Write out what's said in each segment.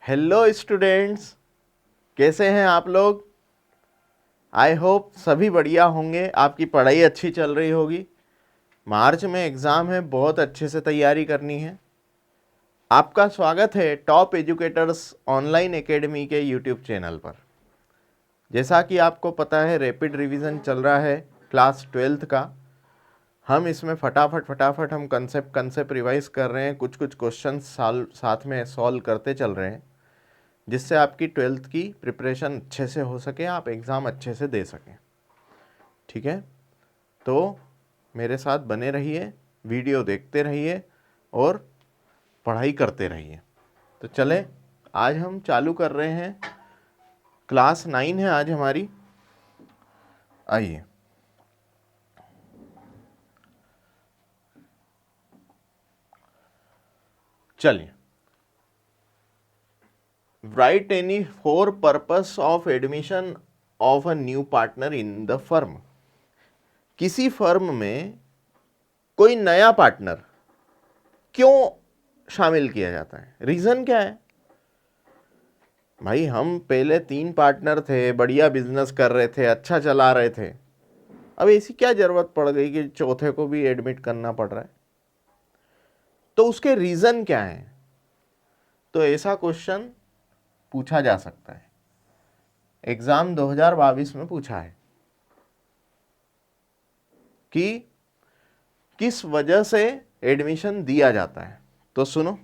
Hello students, कैसे हैं आप लोग। आई होप सभी बढ़िया होंगे। आपकी पढ़ाई अच्छी चल रही होगी। मार्च में एग्ज़ाम है, बहुत अच्छे से तैयारी करनी है। आपका स्वागत है टॉप एजुकेटर्स ऑनलाइन एकेडमी के यूट्यूब चैनल पर। जैसा कि आपको पता है, रैपिड रिवीजन चल रहा है क्लास 12th का। हम इसमें फटाफट हम कंसेप्ट रिवाइज कर रहे हैं। कुछ क्वेश्चन साथ में सॉल्व करते चल रहे हैं, जिससे आपकी 12th की प्रिपरेशन अच्छे से हो सके, आप एग्ज़ाम अच्छे से दे सकें। ठीक है, तो मेरे साथ बने रहिए, वीडियो देखते रहिए और पढ़ाई करते रहिए। तो चलें, आज हम चालू कर रहे हैं। क्लास 9 है आज हमारी। आइए, चलिए। Right any 4 purpose of admission of a new partner in the firm. किसी फर्म में कोई नया पार्टनर क्यों शामिल किया जाता है, रीज़न क्या है। भाई, हम पहले 3 पार्टनर थे, बढ़िया बिजनेस कर रहे थे, अच्छा चला रहे थे। अब ऐसी क्या जरूरत पड़ गई कि चौथे को भी एडमिट करना पड़ रहा है। तो उसके रीज़न क्या है। तो ऐसा क्वेश्चन पूछा जा सकता है, एग्जाम 2022 में पूछा है कि किस वजह से एडमिशन दिया जाता है। तो सुनो,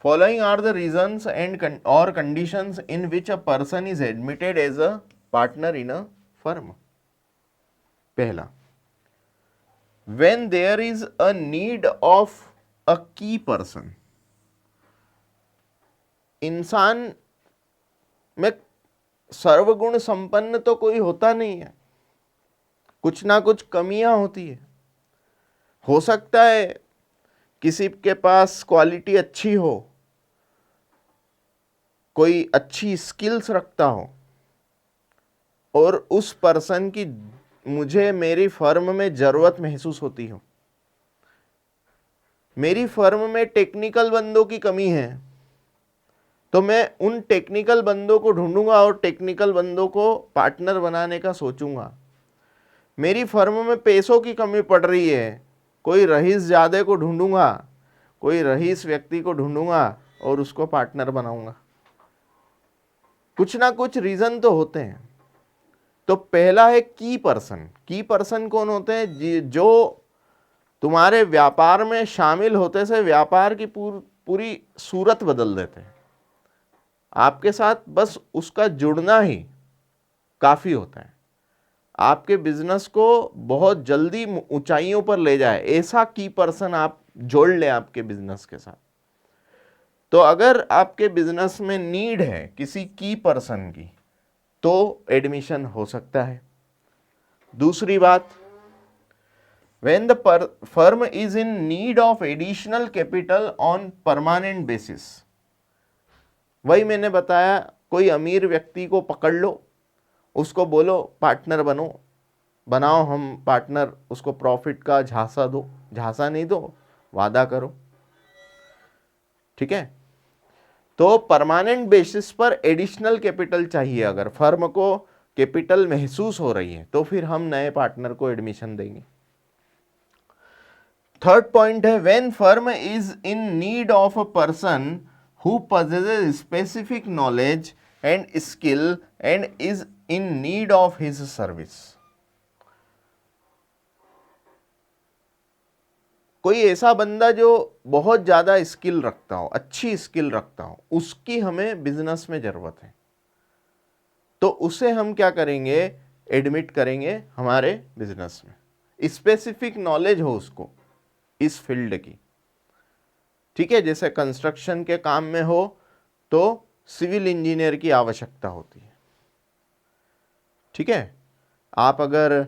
following are the reasons and और conditions in which a person is admitted as a partner in a firm. पहला, when there is a need of a key person। इंसान में सर्वगुण संपन्न तो कोई होता नहीं है, कुछ ना कुछ कमियां होती है। हो सकता है किसी के पास क्वालिटी अच्छी हो, कोई अच्छी स्किल्स रखता हो, और उस पर्सन की मुझे मेरी फर्म में जरूरत महसूस होती हो। मेरी फर्म में टेक्निकल बंदों की कमी है, तो मैं उन टेक्निकल बंदों को ढूंढूंगा और टेक्निकल बंदों को पार्टनर बनाने का सोचूंगा। मेरी फर्म में पैसों की कमी पड़ रही है, कोई रईस ज़्यादा को ढूंढूंगा, कोई रईस व्यक्ति को ढूंढूंगा और उसको पार्टनर बनाऊंगा। कुछ ना कुछ रीज़न तो होते हैं। तो पहला है की पर्सन। की पर्सन कौन होते हैं, जो तुम्हारे व्यापार में शामिल होते से व्यापार की पूरी सूरत बदल देते हैं। आपके साथ बस उसका जुड़ना ही काफ़ी होता है, आपके बिजनेस को बहुत जल्दी ऊंचाइयों पर ले जाए। ऐसा की पर्सन आप जोड़ लें आपके बिजनेस के साथ। तो अगर आपके बिजनेस में नीड है किसी की पर्सन की, तो एडमिशन हो सकता है। दूसरी बात, when the firm is in need of additional capital on permanent basis। वही मैंने बताया, कोई अमीर व्यक्ति को पकड़ लो, उसको बोलो पार्टनर बनाओ हम पार्टनर, उसको प्रॉफिट का झांसा दो, झांसा नहीं दो, वादा करो। ठीक है, तो परमानेंट बेसिस पर एडिशनल कैपिटल चाहिए। अगर फर्म को कैपिटल महसूस हो रही है, तो फिर हम नए पार्टनर को एडमिशन देंगे। थर्ड पॉइंट है, when firm is in need of a person who possesses specific knowledge and skill and is in need of his service. कोई ऐसा बंदा जो बहुत ज्यादा स्किल रखता हो, अच्छी स्किल रखता हो, उसकी हमें बिजनेस में जरूरत है, तो उसे हम क्या करेंगे, एडमिट करेंगे हमारे बिजनेस में। स्पेसिफिक नॉलेज हो उसको इस फील्ड की। ठीक है, जैसे कंस्ट्रक्शन के काम में हो तो सिविल इंजीनियर की आवश्यकता होती है। ठीक है, आप अगर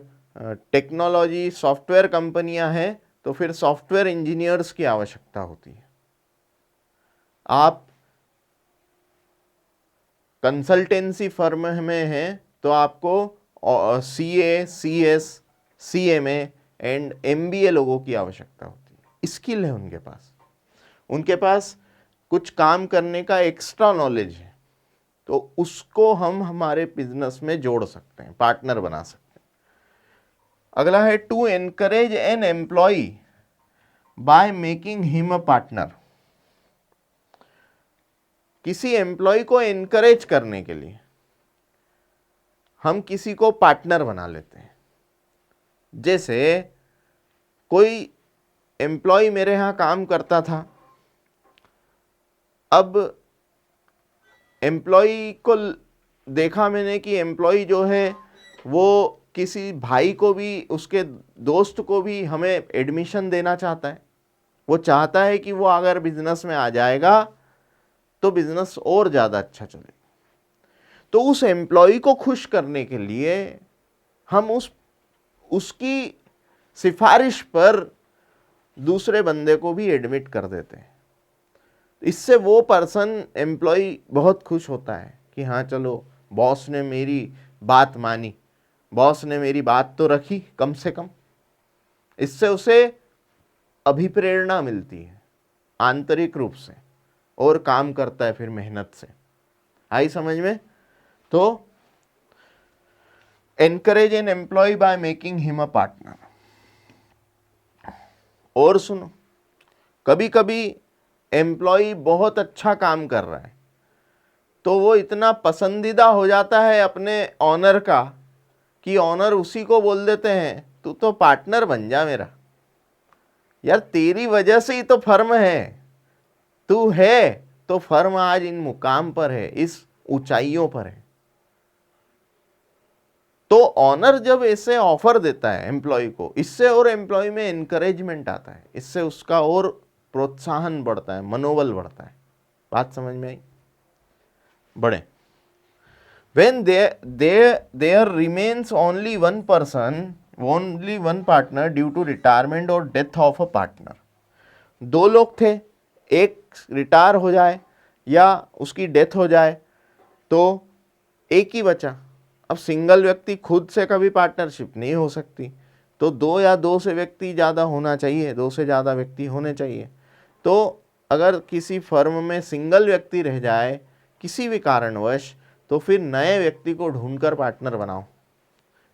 टेक्नोलॉजी सॉफ्टवेयर कंपनियां हैं तो फिर सॉफ्टवेयर इंजीनियर्स की आवश्यकता होती है। आप कंसल्टेंसी फर्म में हैं तो आपको CA, CS, CMA and MBA लोगों की आवश्यकता होती है। स्किल है उनके पास कुछ काम करने का एक्स्ट्रा नॉलेज है, तो उसको हम हमारे बिजनेस में जोड़ सकते हैं, पार्टनर बना सकते हैं। अगला है to encourage an employ by making him a partner. किसी एम्प्लॉय को एनकरेज करने के लिए हम किसी को पार्टनर बना लेते हैं। जैसे कोई एम्प्लॉय मेरे यहाँ काम करता था, अब एम्प्लॉय को देखा मैंने कि एम्प्लॉय जो है वो किसी भाई को भी, उसके दोस्त को भी हमें एडमिशन देना चाहता है। वो चाहता है कि वो अगर बिजनेस में आ जाएगा तो बिजनेस और ज़्यादा अच्छा चलेगा। तो उस एम्प्लॉय को खुश करने के लिए हम उसकी सिफारिश पर दूसरे बंदे को भी एडमिट कर देते हैं। इससे वो पर्सन, एम्प्लॉय बहुत खुश होता है कि हाँ चलो, बॉस ने मेरी बात मानी, बॉस ने मेरी बात तो रखी कम से कम। इससे उसे अभिप्रेरणा मिलती है आंतरिक रूप से, और काम करता है फिर मेहनत से। आई समझ में? तो encourage an employ by making him a partner. और सुनो, कभी कभी एम्प्लॉय बहुत अच्छा काम कर रहा है तो वो इतना पसंदीदा हो जाता है अपने ऑनर का कि ऑनर उसी को बोल देते हैं तू तो पार्टनर बन जा मेरा, यार तेरी वजह से ही तो फर्म है, तू है तो फर्म आज इन मुकाम पर है, इस ऊंचाइयों पर है। तो ऑनर जब ऐसे ऑफर देता है एम्प्लॉय को, इससे और एम्प्लॉय में एनकरेजमेंट आता है, इससे उसका और प्रोत्साहन बढ़ता है, मनोबल बढ़ता है। बात समझ में आई? बढ़े। When there remains only one person, only one partner due to retirement or death of a partner। दो लोग थे, एक रिटायर हो जाए या उसकी डेथ हो जाए तो एक ही बचा। अब सिंगल व्यक्ति खुद से कभी पार्टनरशिप नहीं हो सकती, तो दो या दो से व्यक्ति ज़्यादा होना चाहिए, दो से ज़्यादा व्यक्ति होने चाहिए। तो अगर किसी फर्म में सिंगल व्यक्ति रह जाए किसी भी कारणवश, तो फिर नए व्यक्ति को ढूंढकर पार्टनर बनाओ,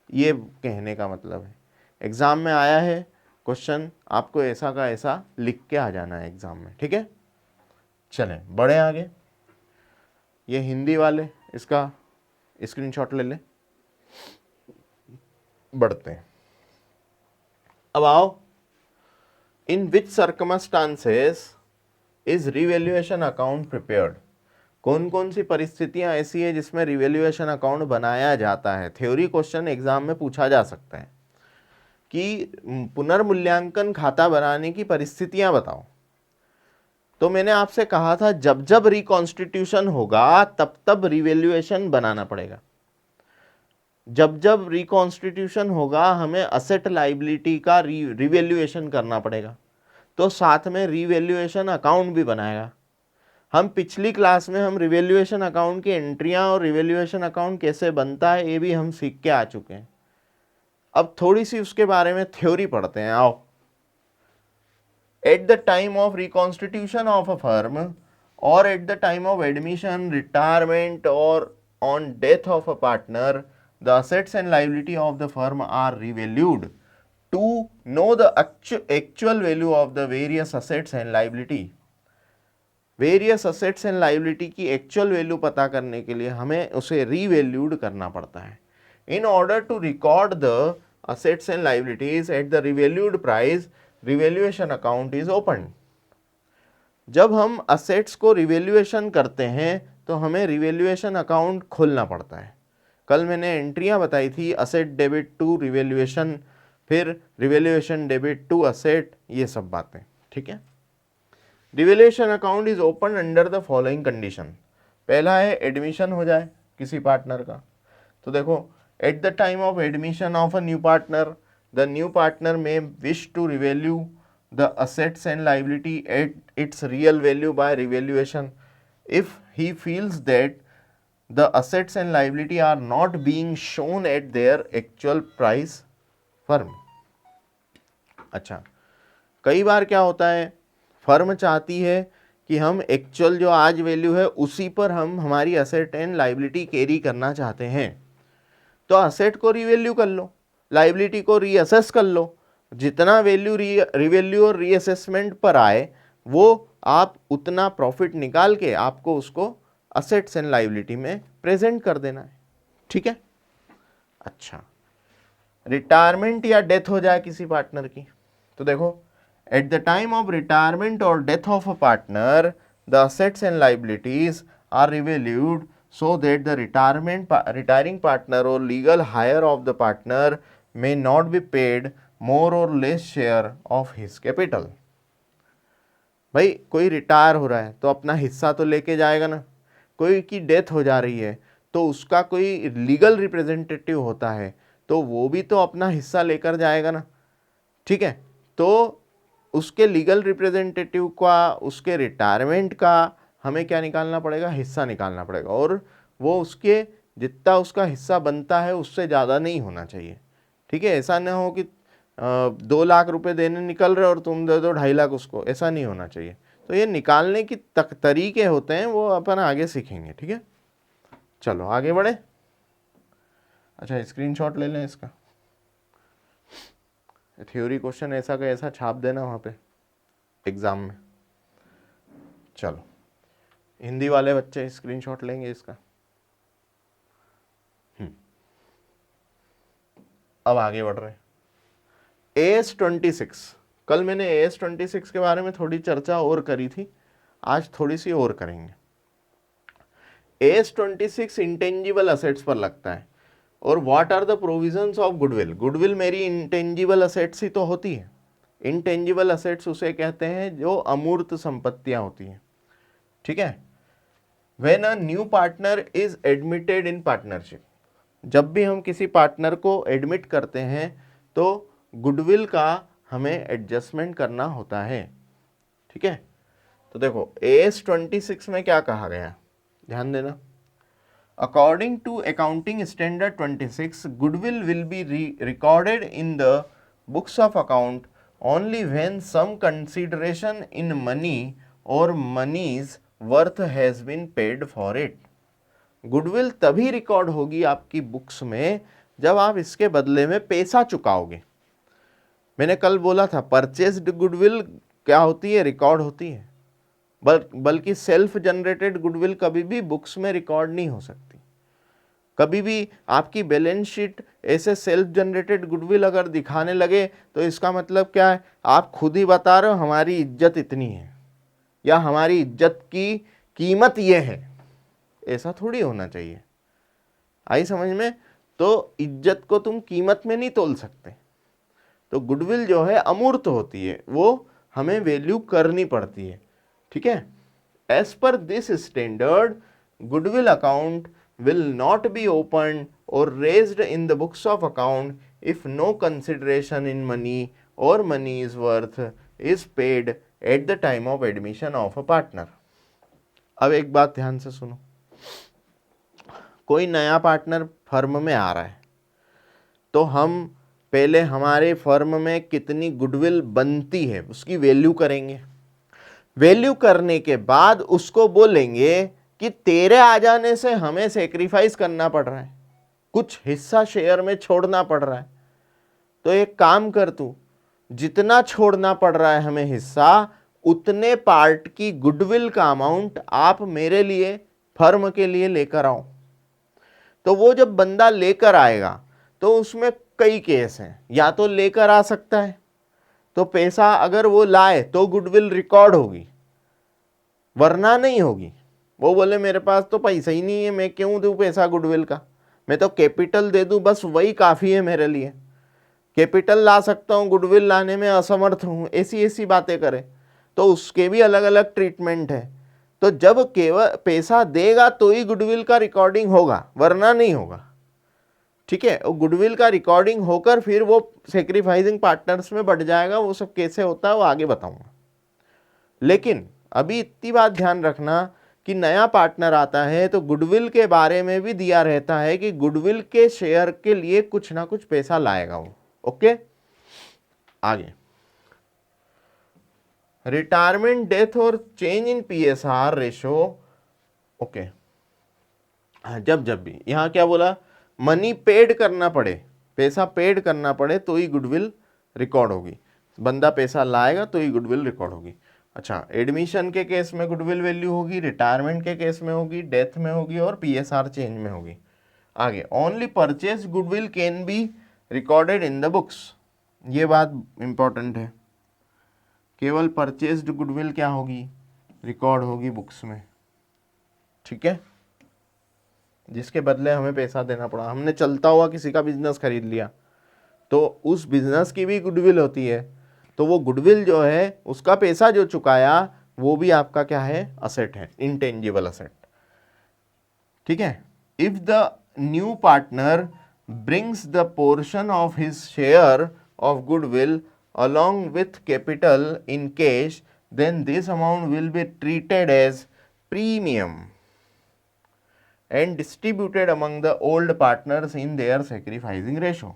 ये कहने का मतलब है। एग्ज़ाम में आया है क्वेश्चन, आपको ऐसा का ऐसा लिख के आ जाना है एग्ज़ाम में, ठीक है? चलें बढ़े आगे। ये हिंदी वाले इसका स्क्रीनशॉट ले लें, बढ़ते हैं। अब आओ, in which circumstances is revaluation account prepared. कौन कौन सी परिस्थितियां ऐसी है जिसमें रिवैल्यूएशन अकाउंट बनाया जाता है? थ्योरी क्वेश्चन एग्जाम में पूछा जा सकता है कि पुनर्मूल्यांकन खाता बनाने की परिस्थितियां बताओ। तो मैंने आपसे कहा था जब जब रिकॉन्स्टिट्यूशन होगा तब तब रिवैल्यूएशन बनाना पड़ेगा। जब जब रिकॉन्स्टिट्यूशन होगा हमें असेट लाइबिलिटी का रिवैल्यूएशन करना पड़ेगा, तो साथ में रिवैल्यूएशन अकाउंट भी बनाएगा। हम पिछली क्लास में हम रिवैल्यूएशन अकाउंट की एंट्रियां और रिवैल्यूएशन अकाउंट कैसे बनता है ये भी हम सीख के आ चुके हैं। अब थोड़ी सी उसके बारे में थ्योरी पढ़ते हैं। आओ, at the time of reconstitution of a firm और at the time of admission, retirement और on death of a partner, the assets and liability of the firm are revalued to know the actual value of the various assets and liability. Various assets and liability की actual value पता करने के लिए हमें उसे revalued करना पड़ता है। In order to record the assets and liabilities at the revalued price, revaluation account is open. जब हम असेट्स को रिवैल्यूएशन करते हैं तो हमें रिवैल्यूएशन अकाउंट खोलना पड़ता है। कल मैंने एंट्रियां बताई थी, असेट डेबिट टू रिवैल्यूएशन, फिर रिवैल्यूएशन डेबिट टू असेट, ये सब बातें, ठीक है? Revaluation account is open under the following condition. पहला है एडमिशन हो जाए किसी पार्टनर का। तो देखो, at the time of admission of a new partner, the new partner may wish to revalue the assets and liability at its real value by revaluation if he feels that the assets and liability are not being shown at their actual price firm। अच्छा, कई बार क्या होता है, firm चाहती है कि हम actual जो आज वैल्यू है उसी पर हम हमारी असेट एंड लाइबिलिटी कैरी करना चाहते हैं, तो असेट को रिवैल्यू कर लो, लाइबिलिटी को रीअसेस कर लो, जितना वैल्यू रिवैल्यू और रीअसेसमेंट पर आए वो आप उतना प्रॉफिट निकाल के आपको उसको असेट्स एंड लाइबिलिटी में प्रेजेंट कर देना है। ठीक है। अच्छा, रिटायरमेंट या डेथ हो जाए किसी पार्टनर की, तो देखो at the time of retirement और death of a partner the assets and liabilities are revalued so that the retiring partner or legal hire of the partner may not be paid more or less share of his capital। भाई कोई retire हो रहा है तो अपना हिस्सा तो लेके जाएगा ना, कोई की डेथ हो जा रही है तो उसका कोई लीगल रिप्रेजेंटेटिव होता है तो वो भी तो अपना हिस्सा लेकर जाएगा ना। ठीक है, तो उसके लीगल रिप्रेजेंटेटिव का, उसके रिटायरमेंट का हमें क्या निकालना पड़ेगा, हिस्सा निकालना पड़ेगा, और वो उसके जितना उसका हिस्सा बनता है उससे ज़्यादा नहीं होना चाहिए। ठीक है, ऐसा ना हो कि 2 लाख रुपए देने निकल रहे और तुम दे दो 2.5 लाख उसको, ऐसा नहीं होना चाहिए। तो ये निकालने की तरीके होते हैं, वो अपन आगे सीखेंगे। ठीक है, चलो आगे बढ़े। अच्छा, स्क्रीनशॉट ले लें इसका, थ्योरी क्वेश्चन ऐसा का ऐसा छाप देना वहाँ पे एग्जाम में। चलो, हिंदी वाले बच्चे स्क्रीनशॉट लेंगे इसका। अब आगे बढ़ रहे हैं। AS26, कल मैंने AS26 के बारे में थोड़ी चर्चा और करी थी, आज थोड़ी सी और करेंगे। AS26 इंटेंजिबल असेट्स पर लगता है। और what are the provisions of goodwill. Goodwill मेरी इंटेंजिबल असेट्स ही तो होती है। इंटेंजिबल असेट्स उसे कहते हैं जो अमूर्त संपत्तियां होती हैं। ठीक है। When a new partner is admitted in partnership, जब भी हम किसी पार्टनर को एडमिट करते हैं तो गुडविल का हमें एडजस्टमेंट करना होता है। ठीक है, तो देखो AS26 में क्या कहा गया, ध्यान देना। According to accounting standard 26, goodwill will be recorded in the books of account only when some consideration in money और money's worth has been paid for it. Goodwill तभी रिकॉर्ड होगी आपकी बुक्स में जब आप इसके बदले में पैसा चुकाओगे। मैंने कल बोला था परचेस्ड गुडविल क्या होती है, रिकॉर्ड होती है, बल्कि सेल्फ जनरेटेड गुडविल कभी भी बुक्स में रिकॉर्ड नहीं हो सकती। कभी भी आपकी बैलेंस शीट ऐसे सेल्फ जनरेटेड गुडविल अगर दिखाने लगे तो इसका मतलब क्या है, आप खुद ही बता रहे हो हमारी इज्जत इतनी है या हमारी इज्जत की कीमत ये है। ऐसा थोड़ी होना चाहिए, आई समझ में। तो इज्जत को तुम कीमत में नहीं तोल सकते। तो गुडविल जो है अमूर्त होती है, वो हमें वैल्यू करनी पड़ती है। ठीक है, as per this standard goodwill account will not be open और raised in the books of account if no consideration in money और money is worth is paid at the time of admission of a partner. अब एक बात ध्यान से सुनो, कोई नया पार्टनर फर्म में आ रहा है तो हम पहले हमारे फर्म में कितनी गुडविल बनती है उसकी वैल्यू करेंगे। वैल्यू करने के बाद उसको बोलेंगे कि तेरे आ जाने से हमें सेक्रीफाइस करना पड़ रहा है, कुछ हिस्सा शेयर में छोड़ना पड़ रहा है। तो एक काम कर, तू जितना छोड़ना पड़ रहा है हमें हिस्सा, उतने पार्ट की गुडविल का अमाउंट आप मेरे लिए फर्म के लिए लेकर आओ। तो वो जब बंदा लेकर आएगा तो उसमें कई केस हैं, या तो लेकर आ सकता है तो पैसा अगर वो लाए तो गुडविल रिकॉर्ड होगी, वरना नहीं होगी। वो बोले मेरे पास तो पैसा ही नहीं है, मैं क्यों दूं पैसा गुडविल का, मैं तो कैपिटल दे दूं बस वही काफ़ी है मेरे लिए, कैपिटल ला सकता हूं गुडविल लाने में असमर्थ हूं, ऐसी ऐसी बातें करे तो उसके भी अलग अलग ट्रीटमेंट है। तो जब केवल पैसा देगा तो ही गुडविल का रिकॉर्डिंग होगा, वरना नहीं होगा। ठीक है, और गुडविल का रिकॉर्डिंग होकर फिर वो सेक्रीफाइसिंग पार्टनर्स में बढ़ जाएगा, वो सब कैसे होता है वो आगे बताऊंगा। लेकिन अभी इतनी बात ध्यान रखना कि नया पार्टनर आता है तो गुडविल के बारे में भी दिया रहता है कि गुडविल के शेयर के लिए कुछ ना कुछ पैसा लाएगा वो। ओके, आगे रिटायरमेंट, डेथ और change in PSR ratio. Okay, जब भी यहाँ क्या बोला, मनी पेड करना पड़े, पैसा पेड करना पड़े तो ही गुडविल रिकॉर्ड होगी, बंदा पैसा लाएगा तो ही गुडविल रिकॉर्ड होगी। अच्छा, एडमिशन के केस में गुडविल वैल्यू होगी, रिटायरमेंट के केस में होगी, डेथ में होगी और PSR चेंज में होगी। आगे, only purchase goodwill can B recorded in the books, ये बात इंपॉर्टेंट है, केवल परचेज्ड गुडविल क्या होगी, रिकॉर्ड होगी बुक्स में, ठीक है, जिसके बदले हमें पैसा देना पड़ा, हमने चलता हुआ किसी का बिजनेस खरीद लिया तो उस बिजनेस की भी गुडविल होती है, तो वो गुडविल जो है उसका पैसा जो चुकाया वो भी आपका क्या है, असेट है, इंटेंजिबल असेट, ठीक है। If the new partner brings the portion of his share of goodwill along with capital in cash, then this amount will be treated as premium and distributed among the old partners in their sacrificing ratio।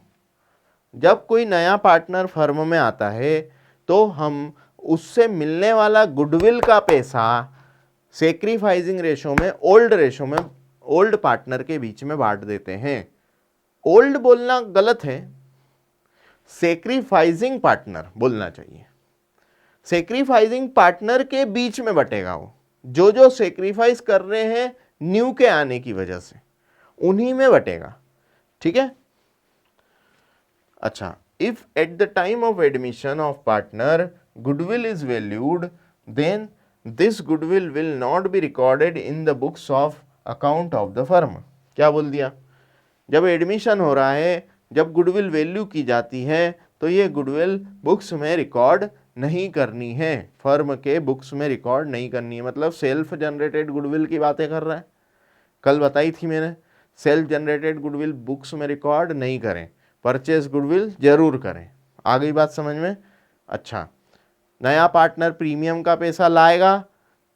जब कोई नया partner firm में आता है तो हम उससे मिलने वाला गुडविल का पैसा सेक्रीफाइसिंग रेशो में, ओल्ड रेशो में, ओल्ड पार्टनर के बीच में बांट देते हैं। ओल्ड बोलना गलत है, सेक्रीफाइसिंग पार्टनर बोलना चाहिए। सेक्रीफाइसिंग पार्टनर के बीच में बटेगा, वो जो सेक्रीफाइस कर रहे हैं न्यू के आने की वजह से, उन्हीं में बटेगा, ठीक है। अच्छा, if at the time of admission of partner goodwill is valued, then this goodwill will not be recorded in the books of account of the firm. क्या बोल दिया, जब एडमिशन हो रहा है, जब गुडविल वैल्यू की जाती है तो ये गुडविल बुक्स में रिकॉर्ड नहीं करनी है, फर्म के बुक्स में रिकॉर्ड नहीं करनी है। मतलब सेल्फ जनरेटेड गुडविल की बातें कर रहा है, कल बताई थी मैंने, सेल्फ जनरेटेड गुडविल बुक्स में रिकॉर्ड नहीं करें, परचेज गुडविल जरूर करें। आ गई बात समझ में। अच्छा, नया पार्टनर प्रीमियम का पैसा लाएगा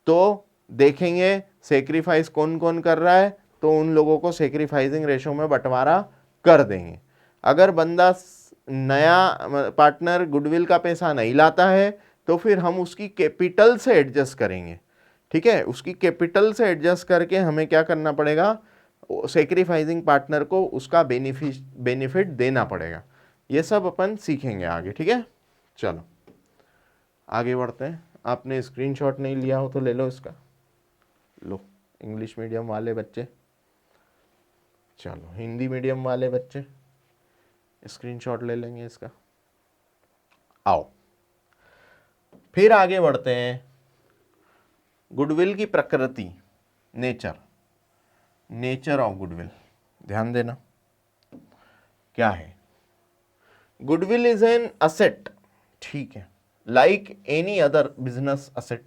तो देखेंगे सेक्रीफाइस कौन कौन कर रहा है, तो उन लोगों को सेक्रीफाइसिंग रेशो में बंटवारा कर देंगे। अगर बंदा नया पार्टनर गुडविल का पैसा नहीं लाता है तो फिर हम उसकी कैपिटल से एडजस्ट करेंगे, ठीक है, उसकी कैपिटल से एडजस्ट करके हमें क्या करना पड़ेगा, सेक्रीफाइसिंग पार्टनर को उसका बेनिफिट देना पड़ेगा। ये सब अपन सीखेंगे आगे, ठीक है। चलो आगे बढ़ते हैं। आपने स्क्रीनशॉट नहीं लिया हो तो ले लो इसका, लो, इंग्लिश मीडियम वाले बच्चे, चलो हिंदी मीडियम वाले बच्चे स्क्रीनशॉट ले लेंगे इसका। आओ फिर आगे बढ़ते हैं। गुडविल की प्रकृति, नेचर ऑफ गुडविल, ध्यान देना क्या है। गुडविल इज एन असेट, ठीक है, like any other business asset.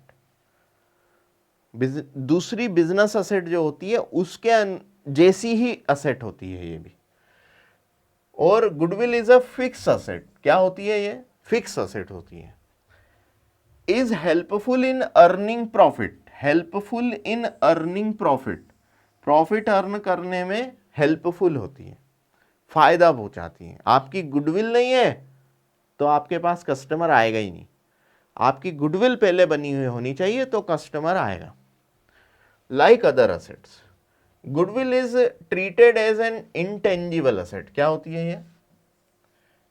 दूसरी बिजनेस असेट जो होती है उसके जैसी ही असेट होती है ये भी। और goodwill is a fix asset, क्या होती है ये, फिक्स असेट होती है। Is helpful in earning profit, helpful in earning profit, profit earn करने में हेल्पफुल होती है, फायदा पहुंचाती है। आपकी गुडविल नहीं है तो आपके पास कस्टमर आएगा ही नहीं, आपकी गुडविल पहले बनी हुई होनी चाहिए तो कस्टमर आएगा। Like other assets, goodwill is treated as an intangible asset. क्या होती है ये,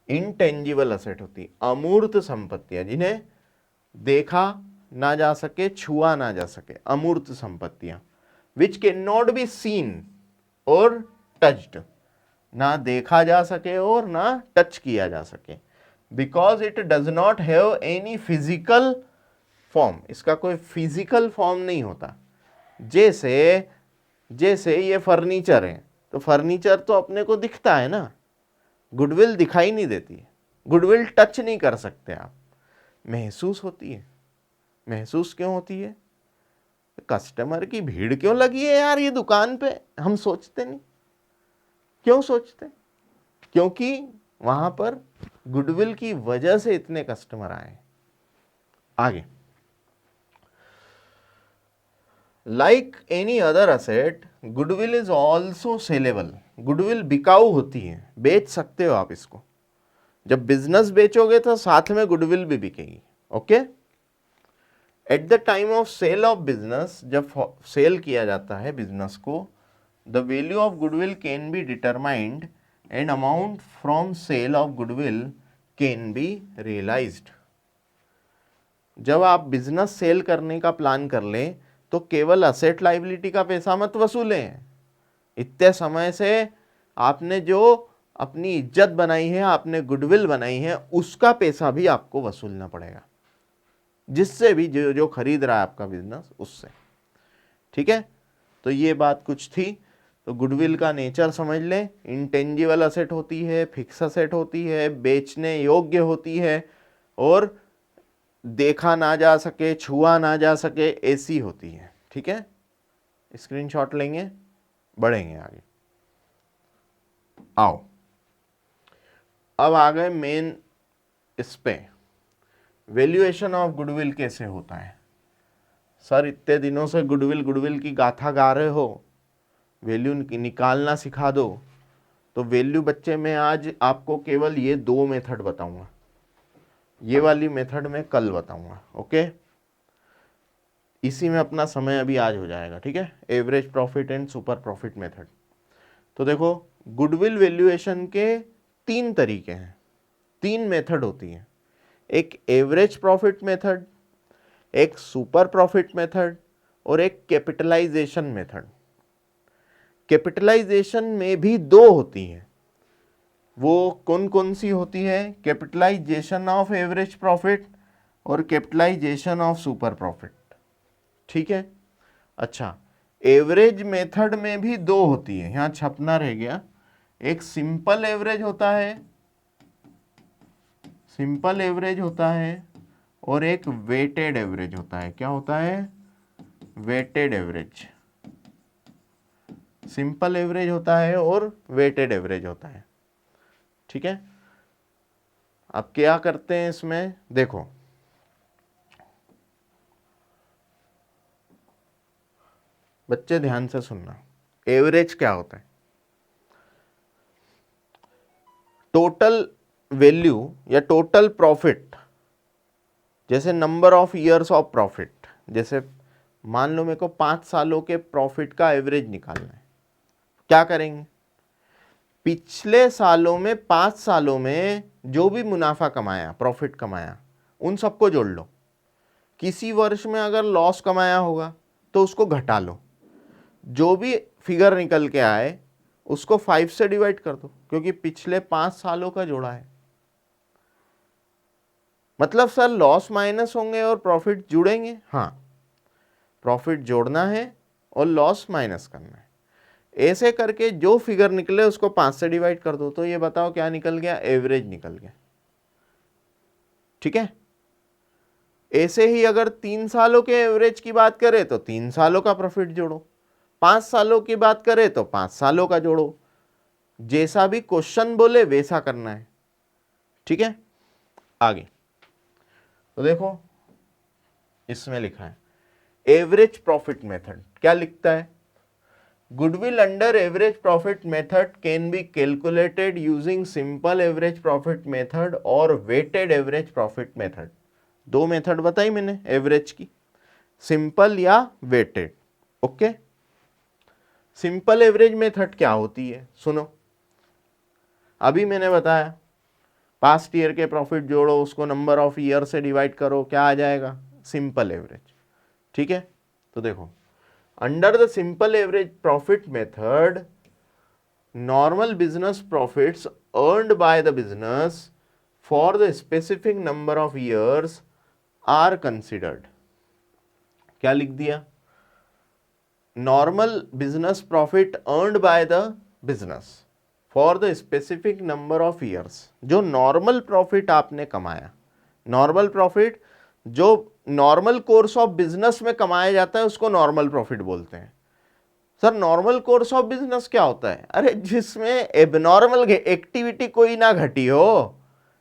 इंटेंजिबल असेट होती है, अमूर्त संपत्तियां जिन्हें देखा ना जा सके, छुआ ना जा सके, अमूर्त संपत्तियां, which can not be seen और टच्ड, ना देखा जा सके और ना टच किया जा सके, because it does not have any physical form, इसका कोई फिजिकल फॉर्म नहीं होता। जैसे ये फर्नीचर है तो फर्नीचर तो अपने को दिखता है ना, गुडविल दिखाई नहीं देती है, गुडविल टच नहीं कर सकते आप, महसूस होती है। महसूस क्यों होती है, कस्टमर की भीड़ क्यों लगी है यार ये दुकान पे, हम सोचते नहीं, क्यों सोचते, क्योंकि वहां पर गुडविल की वजह से इतने कस्टमर आए। आगे, like any other asset goodwill is also saleable, goodwill बिकाऊ होती है, बेच सकते हो आप इसको, जब बिजनेस बेचोगे तो साथ में गुडविल भी बिकेगी। Okay, at the time of sale of business, जब सेल किया जाता है बिजनेस को, the value of goodwill can be determined and amount from sale of goodwill can be realised. जब आप बिजनेस सेल करने का प्लान कर लें तो केवल असेट लाइबिलिटी का पैसा मत वसूलें, इतने समय से आपने जो अपनी इज्जत बनाई है, आपने गुडविल बनाई है, उसका पैसा भी आपको वसूलना पड़ेगा, जिससे भी जो खरीद रहा है आपका बिजनेस उससे। ठीक है, तो ये बात कुछ थी। तो गुडविल का नेचर समझ लें, इंटेंजिबल असेट होती है, फिक्स असेट होती है, बेचने योग्य होती है और देखा ना जा सके, छुआ ना जा सके, ऐसी होती है। ठीक है, स्क्रीनशॉट लेंगे, बढ़ेंगे आगे। आओ अब आ गए मेन इस पे, वैल्यूएशन ऑफ गुडविल कैसे होता है। सर इतने दिनों से गुडविल गुडविल की गाथा गा रहे हो, वैल्यू निकालना सिखा दो। तो वैल्यू बच्चे मैं आज आपको केवल ये दो मेथड बताऊंगा, ये वाली मेथड मैं कल बताऊंगा। ओके, इसी में अपना समय अभी आज हो जाएगा। ठीक है, average profit and super profit method. तो देखो, गुडविल वैल्यूएशन के तीन तरीके हैं, तीन मेथड होती है, एक एवरेज प्रॉफिट मेथड, एक सुपर प्रॉफिट मेथड और एक कैपिटलाइजेशन मेथड। कैपिटलाइजेशन में भी दो होती हैं, वो कौन कौन सी होती है? कैपिटलाइजेशन ऑफ एवरेज प्रॉफिट और कैपिटलाइजेशन ऑफ सुपर प्रॉफिट। ठीक है, अच्छा, एवरेज मेथड में भी दो होती है, यहां छपना रह गया। एक सिंपल एवरेज होता है, सिंपल एवरेज होता है, और एक वेटेड एवरेज होता है। क्या होता है? Weighted average. सिंपल एवरेज होता है और वेटेड एवरेज होता है। ठीक है, अब क्या करते हैं इसमें, देखो बच्चे ध्यान से सुनना। एवरेज क्या होता है? टोटल वैल्यू या टोटल प्रॉफिट, जैसे number of years of profit, जैसे मान लो मेरे को 5 सालों के प्रॉफिट का एवरेज निकालना है। क्या करेंगे? पिछले सालों में, 5 सालों में जो भी मुनाफा कमाया, प्रॉफिट कमाया, उन सबको जोड़ लो। किसी वर्ष में अगर लॉस कमाया होगा तो उसको घटा लो, जो भी फिगर निकल के आए उसको 5 से डिवाइड कर दो, क्योंकि पिछले 5 सालों का जोड़ा है। मतलब सर लॉस माइनस होंगे और प्रॉफिट जुड़ेंगे? हाँ, प्रॉफिट जोड़ना है और लॉस माइनस करना है। ऐसे करके जो फिगर निकले उसको 5 से डिवाइड कर दो, तो ये बताओ क्या निकल गया? एवरेज निकल गया। ठीक है, ऐसे ही अगर 3 सालों के एवरेज की बात करें तो 3 सालों का प्रॉफिट जोड़ो, 5 सालों की बात करें तो 5 सालों का जोड़ो, जैसा भी क्वेश्चन बोले वैसा करना है। ठीक है, आगे तो देखो इसमें लिखा है एवरेज प्रॉफिट मेथड। क्या लिखता है? Goodwill under average profit method can be calculated using simple average profit method और weighted average profit method। दो मेथड बताई मैंने एवरेज की, सिंपल या weighted. Okay, simple average method क्या होती है सुनो। अभी मैंने बताया पास्ट ईयर के प्रॉफिट जोड़ो, उसको नंबर ऑफ ईयर से डिवाइड करो, क्या आ जाएगा? Simple average. ठीक है, तो देखो under the simple average profit method, normal business profits earned by the business for the specific number of years are considered। क्या लिख दिया? normal business profit earned by the business for the specific number of years। जो normal profit आपने कमाया, normal profit जो normal course of business में कमाया जाता है उसको नॉर्मल प्रॉफिट बोलते हैं। Sir normal course of business क्या होता है? अरे जिसमें एबनॉर्मल एक्टिविटी कोई ना घटी हो,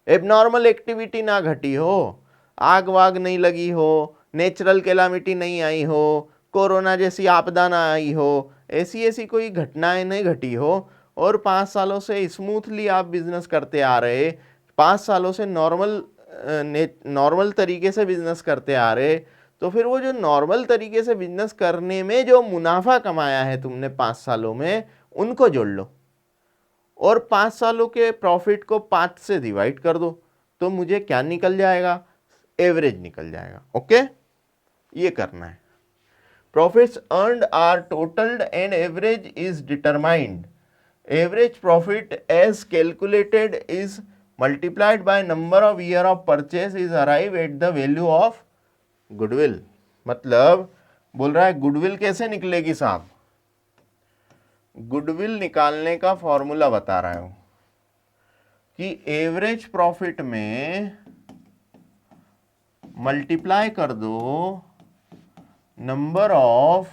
एबनॉर्मल एक्टिविटी ना घटी हो, आग वाग नहीं लगी हो, नेचुरल कैलामिटी नहीं आई हो, कोरोना जैसी आपदा ना आई हो, ऐसी ऐसी कोई घटनाएं नहीं घटी हो, और 5 सालों से स्मूथली आप बिजनेस करते आ रहे, 5 सालों से नॉर्मल तरीके से बिजनेस करते आ रहे, तो फिर वो जो नॉर्मल तरीके से बिजनेस करने में जो मुनाफा कमाया है तुमने 5 सालों में, उनको जोड़ लो और 5 सालों के प्रॉफिट को 5 से डिवाइड कर दो, तो मुझे क्या निकल जाएगा, एवरेज निकल जाएगा। ओके, ये करना है। Profits earned are totalled and average is determined. Average profit as calculated is multiplied by number of year of purchase is arrive at the value of goodwill. मतलब बोल रहा है गुडविल कैसे निकलेगी साहब, गुडविल निकालने का फॉर्मूला बता रहा हूं कि एवरेज प्रॉफिट में मल्टीप्लाई कर दो number of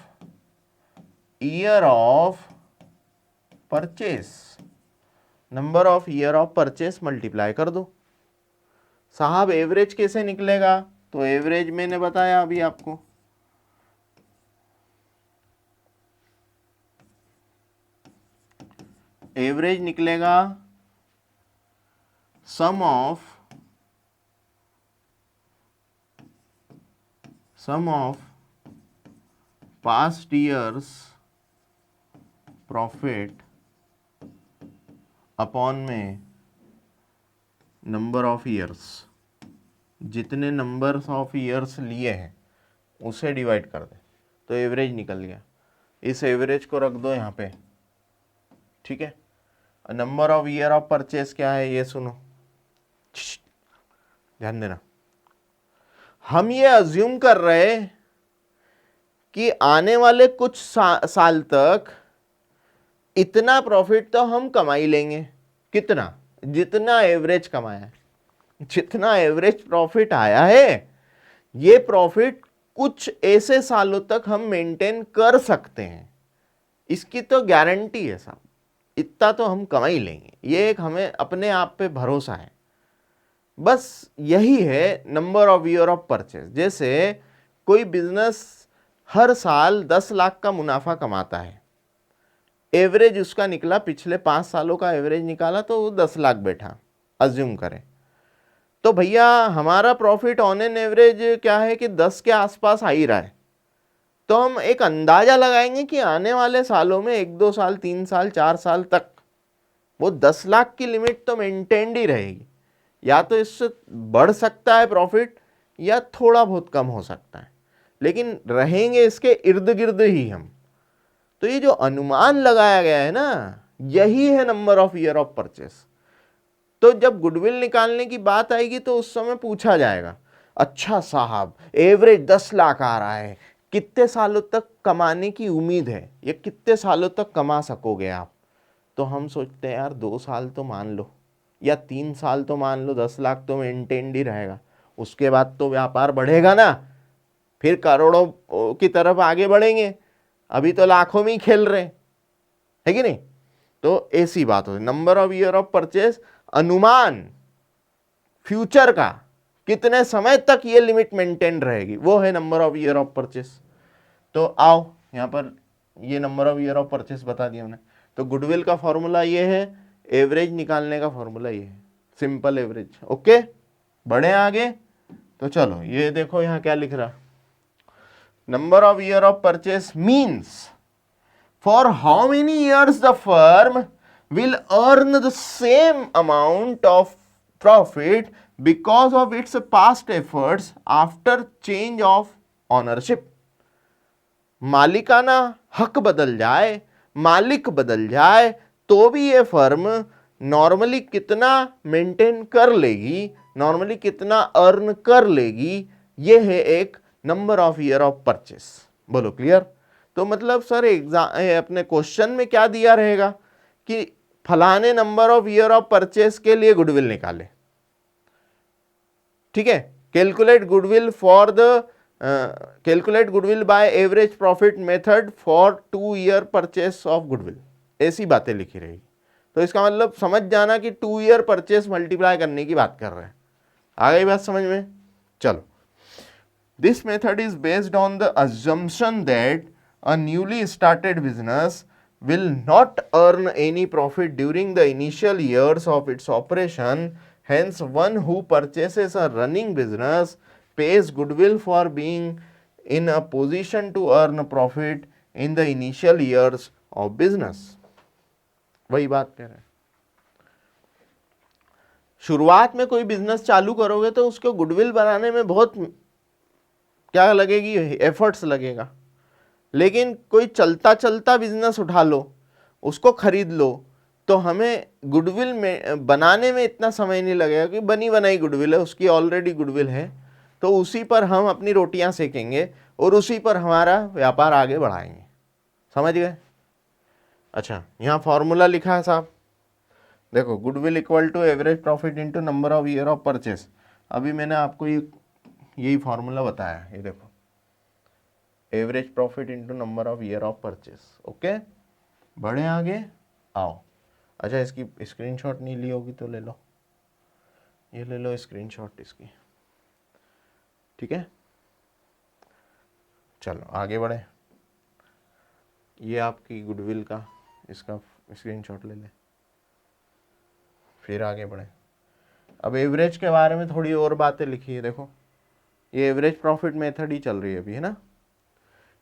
year of purchase, number of year of purchase multiply कर दो। साहब एवरेज कैसे निकलेगा, तो एवरेज मैंने बताया अभी आपको, एवरेज निकलेगा sum of past years profit upon में नंबर ऑफ ईयर्स, जितने नंबर्स ऑफ ईयर्स लिए हैं उसे डिवाइड कर दे, तो एवरेज निकल गया। इस एवरेज को रख दो यहाँ पे, ठीक है। Number of year of purchase क्या है ये सुनो, ध्यान देना। हम ये अज्यूम कर रहे कि आने वाले कुछ साल तक इतना प्रॉफिट तो हम कमा ही लेंगे। कितना, जितना एवरेज कमाया है, जितना एवरेज प्रॉफिट आया है, ये प्रॉफिट कुछ ऐसे सालों तक हम मेंटेन कर सकते हैं, इसकी तो गारंटी है साहब, इतना तो हम कमा ही लेंगे। ये एक हमें अपने आप पे भरोसा है, बस यही है number of year of purchase. जैसे कोई बिजनेस हर साल 10 लाख का मुनाफा कमाता है, एवरेज उसका निकला, पिछले 5 सालों का एवरेज निकाला तो वो 10 लाख बैठा, अज्यूम करें। तो भैया हमारा प्रॉफिट ऑन एन एवरेज क्या है कि 10 के आसपास आ ही रहा है, तो हम एक अंदाजा लगाएंगे कि आने वाले सालों में 1-2 साल, 3 साल, 4 साल तक वो 10 लाख की लिमिट तो मेंटेन्ड ही रहेगी। या तो इससे बढ़ सकता है प्रॉफिट या थोड़ा बहुत कम हो सकता है, लेकिन रहेंगे इसके इर्द गिर्द ही हम। तो ये जो अनुमान लगाया गया है ना, यही है number of year of purchase. तो जब गुडविल निकालने की बात आएगी तो उस समय पूछा जाएगा, अच्छा साहब एवरेज 10 लाख आ रहा है, कितने सालों तक कमाने की उम्मीद है, ये कितने सालों तक कमा सकोगे आप। तो हम सोचते हैं यार 2 साल तो मान लो या 3 साल तो मान लो, 10 लाख तो मेंटेन्ड ही रहेगा, उसके बाद तो व्यापार बढ़ेगा ना, फिर करोड़ों की तरफ आगे बढ़ेंगे, अभी तो लाखों में ही खेल रहे है कि नहीं। तो ऐसी बात होती, number of year of purchase अनुमान फ्यूचर का, कितने समय तक ये लिमिट मेंटेन रहेगी, वो है number of year of purchase. तो आओ यहां पर ये number of year of purchase बता दिया हमने। तो गुडविल का फॉर्मूला ये है, एवरेज निकालने का फॉर्मूला ये है, सिंपल एवरेज। ओके, बढ़े आगे। तो चलो ये देखो यहां क्या लिख रहा, number of year of purchase means for how many years the firm will earn the same amount of profit because of its past efforts after change of ownership। मालिकाना हक बदल जाए, मालिक बदल जाए, तो भी ये फर्म नॉर्मली कितना मेंटेन कर लेगी, नॉर्मली कितना अर्न कर लेगी, ये है एक number of year of purchase. बोलो क्लियर। तो मतलब सर एग्जाम अपने क्वेश्चन में क्या दिया रहेगा कि फलाने number of year of purchase के लिए गुडविल निकाले, ठीक है। Calculate goodwill for the calculate goodwill by average profit method for 2 year purchase of goodwill, ऐसी बातें लिखी रहेगी। तो इसका मतलब समझ जाना कि 2 ईयर परचेस मल्टीप्लाई करने की बात कर रहे हैं। आ गई बात समझ में। चलो, this method is based on the assumption that a newly started business will not earn any profit during the initial years of its operation. Hence, one who purchases a running business pays goodwill for being in a position to earn profit in the initial years of business। वही बात कह रहे हैं, शुरुआत में कोई business चालू करोगे तो उसको गुडविल बनाने में बहुत क्या लगेगी, एफर्ट्स लगेगा। लेकिन कोई चलता चलता बिजनेस उठा लो, उसको खरीद लो, तो हमें गुडविल में बनाने में इतना समय नहीं लगेगा कि बनी बनाई गुडविल है, उसकी ऑलरेडी गुडविल है, तो उसी पर हम अपनी रोटियां सेकेंगे और उसी पर हमारा व्यापार आगे बढ़ाएंगे। समझ गए? अच्छा, यहाँ फॉर्मूला लिखा है साहब, देखो, goodwill equal to average profit into number of year of purchase. अभी मैंने आपको यही फॉर्मूला बताया, ये देखो, average profit into number of year of purchase. Okay, बढ़े आगे, आओ। अच्छा, इसकी स्क्रीनशॉट नहीं ली होगी तो ले लो, ये ले लो स्क्रीनशॉट इसकी, ठीक है। चलो आगे बढ़े, ये आपकी गुडविल का इसका स्क्रीनशॉट ले ले, फिर आगे बढ़े। अब एवरेज के बारे में थोड़ी और बातें लिखी है, देखो, ये एवरेज प्रॉफिट मेथड ही चल रही है अभी, है ना।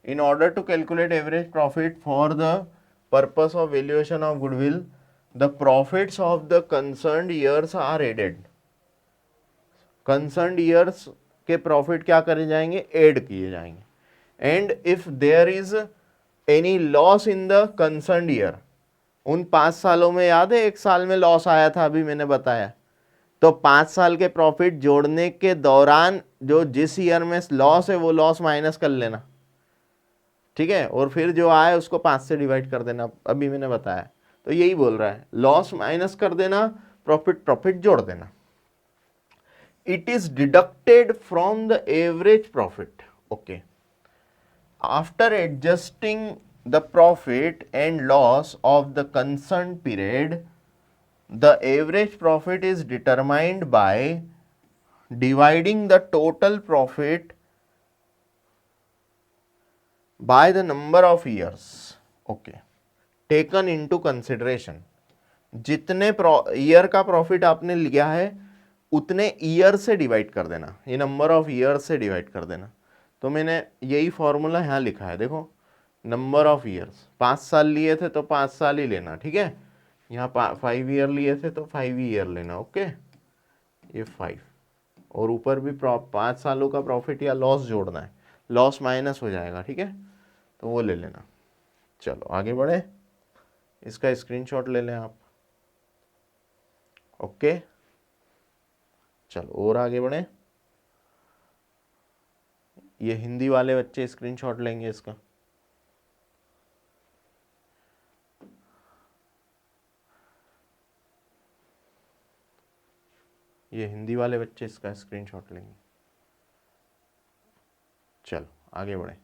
In order to calculate average profit for the purpose of valuation of goodwill, the profits of the concerned years are added. Concerned years के प्रॉफिट क्या करे जाएंगे, ऐड किए जाएंगे। And if there is any loss in the concerned year, उन 5 सालों में याद है 1 साल में लॉस आया था, अभी मैंने बताया, तो 5 साल के प्रॉफिट जोड़ने के दौरान जो जिस ईयर में लॉस है वो लॉस माइनस कर लेना, ठीक है, और फिर जो आए उसको 5 से डिवाइड कर देना, अभी मैंने बताया। तो यही बोल रहा है, लॉस माइनस कर देना, प्रॉफिट जोड़ देना। It is deducted from the average profit. Okay, after adjusting the profit and loss of the concerned period, the average profit is determined by dividing the total profit by the number of years, okay, taken into consideration। जितने year का profit आपने लिया है उतने year से divide कर देना, ये नंबर ऑफ ईयर से डिवाइड कर देना। तो मैंने यही फॉर्मूला यहाँ लिखा है, देखो, नंबर ऑफ ईयर्स, 5 साल लिए थे तो 5 साल ही लेना, ठीक है। यहाँ 5 ईयर लिए थे तो 5 ईयर लेना, ओके, ये 5, और ऊपर भी 5 सालों का प्रॉफिट या लॉस जोड़ना है, लॉस माइनस हो जाएगा, ठीक है, तो वो ले लेना। चलो आगे बढ़े, इसका स्क्रीनशॉट ले लें आप। ओके, चलो और आगे बढ़े, ये हिंदी वाले बच्चे स्क्रीनशॉट लेंगे इसका। ये हिंदी वाले बच्चे इसका स्क्रीनशॉट लेंगे। चलो आगे बढ़े,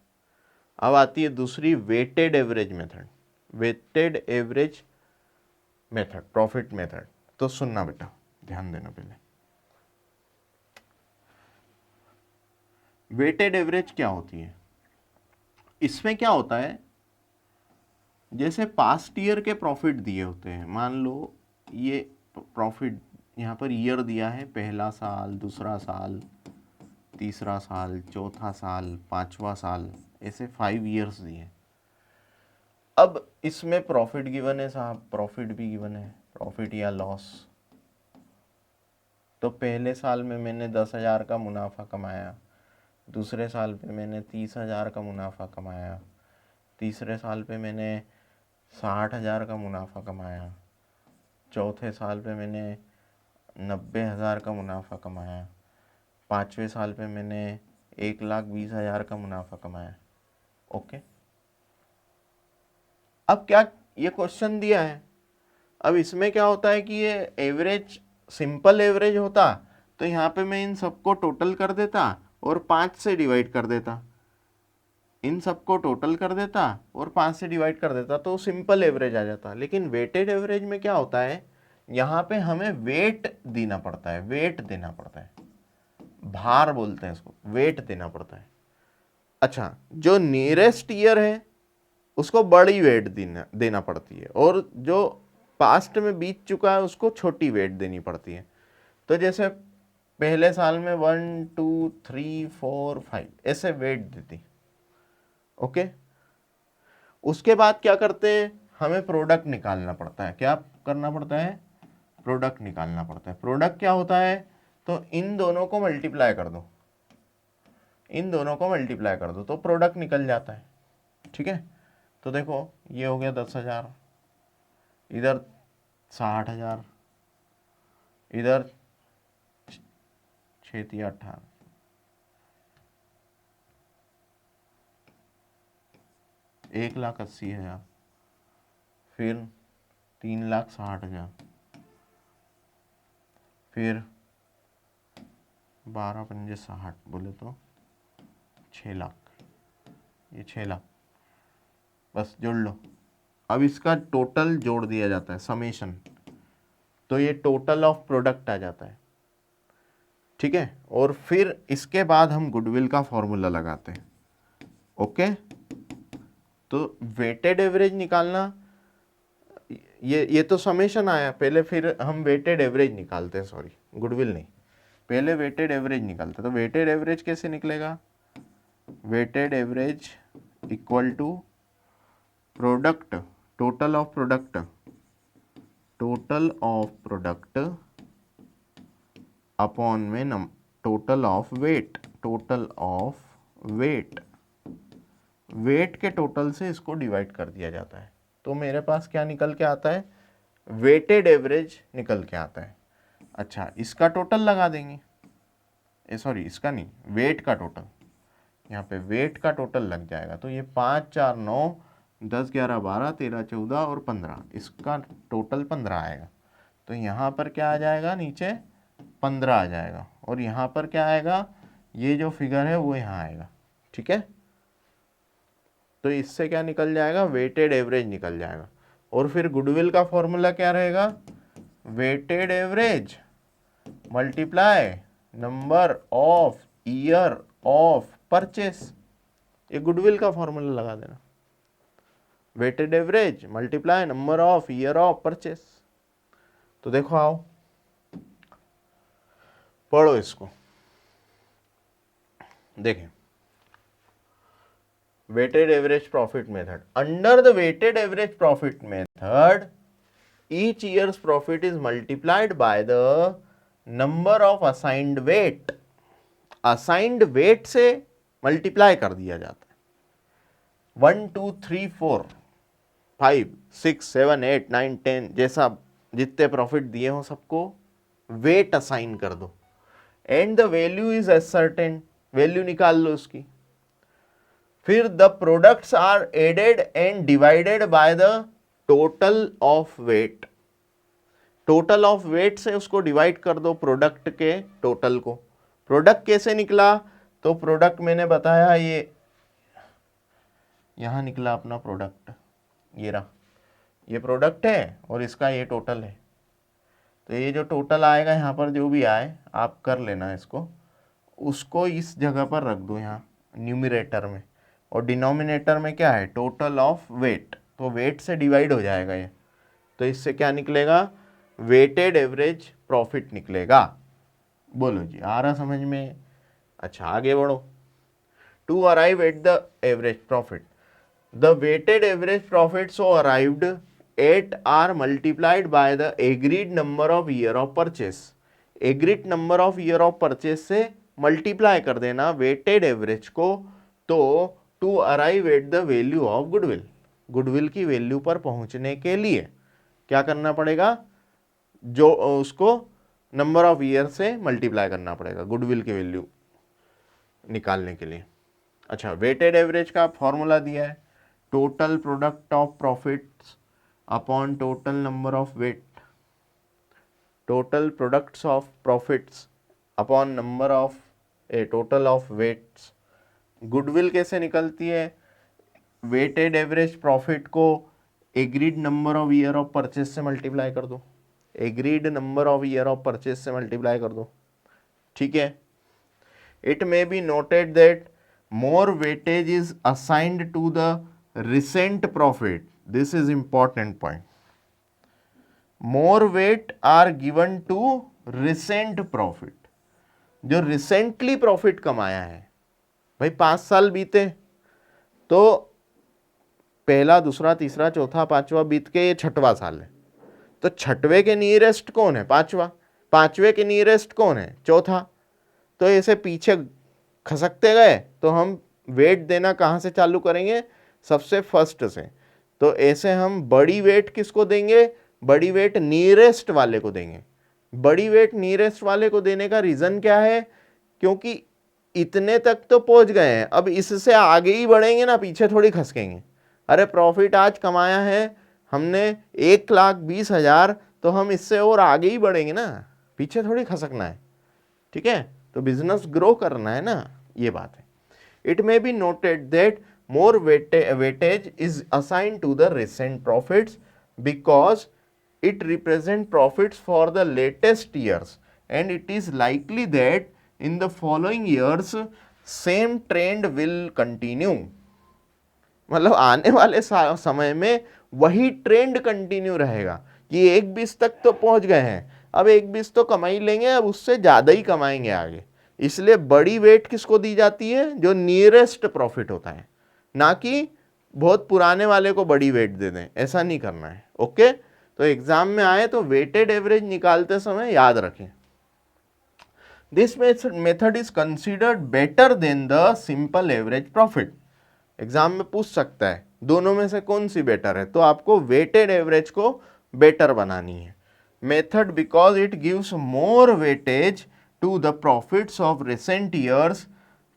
अब आती है दूसरी weighted average method. Weighted average method, profit method. तो सुनना बेटा, ध्यान देना पहले। वेटेड एवरेज क्या होती है, इसमें क्या होता है, जैसे पास्ट ईयर के प्रॉफिट दिए होते हैं, मान लो ये प्रॉफिट यहाँ पर ईयर दिया है, पहला साल, दूसरा साल, तीसरा साल, चौथा साल, 5वां साल, ऐसे 5 ईयर्स दिए। अब इसमें प्रॉफिट गिवन है साहब, प्रॉफिट भी गिवन है, प्रॉफिट या लॉस। तो पहले साल में मैंने 10,000 का मुनाफा कमाया, दूसरे साल पे मैंने 30,000 का मुनाफा कमाया, तीसरे साल पे मैंने 60,000 का मुनाफा कमाया, चौथे साल पे मैंने 90,000 का मुनाफा कमाया, 5वें साल पे मैंने 1,20,000 का मुनाफा कमाया। ओके, अब क्या ये क्वेश्चन दिया है, अब इसमें क्या होता है कि ये एवरेज, सिंपल एवरेज होता तो यहाँ पे मैं इन सबको टोटल कर देता और 5 से डिवाइड कर देता, इन सबको टोटल कर देता और 5 से डिवाइड कर देता, तो सिंपल एवरेज आ जाता। लेकिन वेटेड एवरेज में क्या होता है, यहाँ पे हमें वेट देना पड़ता है, वेट देना पड़ता है, भार बोलते हैं इसको, वेट देना पड़ता है। अच्छा, जो नियरेस्ट ईयर है उसको बड़ी वेट देना पड़ती है, और जो पास्ट में बीत चुका है उसको छोटी वेट देनी पड़ती है। तो जैसे पहले साल में 1 2 3 4 5 ऐसे वेट देती, ओके। उसके बाद क्या करते हैं, हमें प्रोडक्ट निकालना पड़ता है। क्या करना पड़ता है, प्रोडक्ट निकालना पड़ता है। प्रोडक्ट क्या होता है, तो इन दोनों को मल्टीप्लाई कर दो, इन दोनों को मल्टीप्लाई कर दो तो प्रोडक्ट निकल जाता है। ठीक है, तो देखो ये हो गया 10,000, इधर 60,000, इधर 6×18, 1,80,000, फिर 3,60,000, फिर 12×5 बोले तो 6 लाख, ये 6 लाख, बस जोड़ लो। अब इसका टोटल जोड़ दिया जाता है, समेशन, तो ये टोटल ऑफ प्रोडक्ट आ जाता है। ठीक है, और फिर इसके बाद हम गुडविल का फॉर्मूला लगाते हैं। ओके, तो वेटेड एवरेज निकालना, ये तो समेशन आया पहले, फिर हम वेटेड एवरेज निकालते हैं, सॉरी गुडविल नहीं, पहले वेटेड एवरेज निकालते हैं। तो वेटेड एवरेज कैसे निकलेगा, weighted average equal to product, total of product, total of product upon में total of weight, total of weight, weight के टोटल से इसको डिवाइड कर दिया जाता है। तो मेरे पास क्या निकल के आता है, वेटेड एवरेज निकल के आता है। अच्छा, इसका टोटल लगा देंगे, सॉरी इसका नहीं, वेट का टोटल, यहाँ पे वेट का टोटल लग जाएगा। तो ये 5, 4, 9, 10, 11, 12, 13, 14 और 15, इसका टोटल 15 आएगा। तो यहाँ पर क्या आ जाएगा, नीचे 15 आ जाएगा, और यहाँ पर क्या आएगा, ये जो फिगर है वो यहाँ आएगा। ठीक है, तो इससे क्या निकल जाएगा, वेटेड एवरेज निकल जाएगा। और फिर गुडविल का फॉर्मूला क्या रहेगा, weighted average multiply number of year of purchase, ये गुडविल का फॉर्मूला लगा देना, weighted average multiply number of year of purchase. तो देखो आओ पढ़ो इसको, देखें, weighted average profit method. Under the weighted average profit method, each year's profit is multiplied by the number of assigned weight. Assigned weight से multiply कर दिया जाता है। 1, 2, 3, 4, 5, 6, 7, 8, 9, 10 जैसा जितने प्रॉफिट दिए हो सबको वेट असाइन कर दो, and the value is ascertain, value निकाल लो उसकी। फिर the products are added and divided by the total of weight, total of weight से उसको डिवाइड कर दो प्रोडक्ट के टोटल को। प्रोडक्ट कैसे निकला, तो प्रोडक्ट मैंने बताया, ये यहां निकला अपना प्रोडक्ट, ये रहा, ये प्रोडक्ट है और इसका ये टोटल है। तो ये जो टोटल आएगा यहाँ पर जो भी आए आप कर लेना इसको, उसको इस जगह पर रख दो यहाँ न्यूमरेटर में, और डिनोमिनेटर में क्या है, टोटल ऑफ वेट, तो वेट से डिवाइड हो जाएगा ये। तो इससे क्या निकलेगा, वेटेड एवरेज प्रॉफिट निकलेगा। बोलो जी, आ रहा समझ में। अच्छा आगे बढ़ो। To arrive at the average profit, the weighted average profit so arrived at are multiplied by the agreed number of year of purchase, agreed number of year of purchase से multiply कर देना वेटेड एवरेज को, तो to arrive at the value of goodwill, goodwill की value पर पहुंचने के लिए क्या करना पड़ेगा, जो उसको नंबर ऑफ ईयर से मल्टीप्लाई करना पड़ेगा गुडविल की वैल्यू निकालने के लिए। अच्छा, वेटेड एवरेज का फॉर्मूला दिया है, total product of profits upon total number of weight, total products of profits upon number of total of weights. Goodwill कैसे निकलती है, वेटेड एवरेज प्रॉफिट को agreed number of year of purchase से multiply कर दो, agreed number of year of purchase से multiply कर दो। ठीक है, it may be noted that more weightage is assigned to the recent profit, this is important point, more weight are given to recent profit, जो recently profit कमाया है। भाई 5 साल बीते तो पहला, दूसरा, तीसरा, चौथा, पांचवा बीत के ये छठवां साल है, तो छठवें के नियरेस्ट कौन है? पांचवा। पांचवे के नियरेस्ट कौन है? चौथा। तो ऐसे पीछे खसकते गए तो हम वेट देना कहाँ से चालू करेंगे? सबसे फर्स्ट से। तो ऐसे हम बड़ी वेट किसको देंगे? बड़ी वेट नियरेस्ट वाले को देंगे। बड़ी वेट नियरेस्ट वाले को देने का रीजन क्या है? क्योंकि इतने तक तो पहुंच गए हैं, अब इससे आगे ही बढ़ेंगे ना, पीछे थोड़ी खसकेंगे। अरे प्रॉफिट आज कमाया है हमने 1,20,000, तो हम इससे और आगे ही बढ़ेंगे ना, पीछे थोड़ी खसकना है। ठीक है, तो बिजनेस ग्रो करना है ना, ये बात है। It may be noted that more weightage is assigned to the recent profits because it represents profits for the latest years, and it is likely that in the following years same trend will continue। मतलब आने वाले समय में वही trend continue रहेगा कि 1,20 तक तो पहुंच गए हैं, अब 1,20 तो कमाई लेंगे, अब उससे ज्यादा ही कमाएंगे आगे। इसलिए बड़ी वेट किसको दी जाती है? जो नियरेस्ट प्रॉफिट होता है, ना कि बहुत पुराने वाले को बड़ी वेट दे दें, ऐसा नहीं करना है। ओके, तो एग्जाम में आए तो वेटेड एवरेज निकालते समय याद रखें। This method is considered better than the simple average profit. Exam में पूछ सकता है दोनों में से कौन सी बेटर है, तो आपको वेटेड एवरेज को बेटर बनानी है method, because it gives more weightage to the profits of recent years.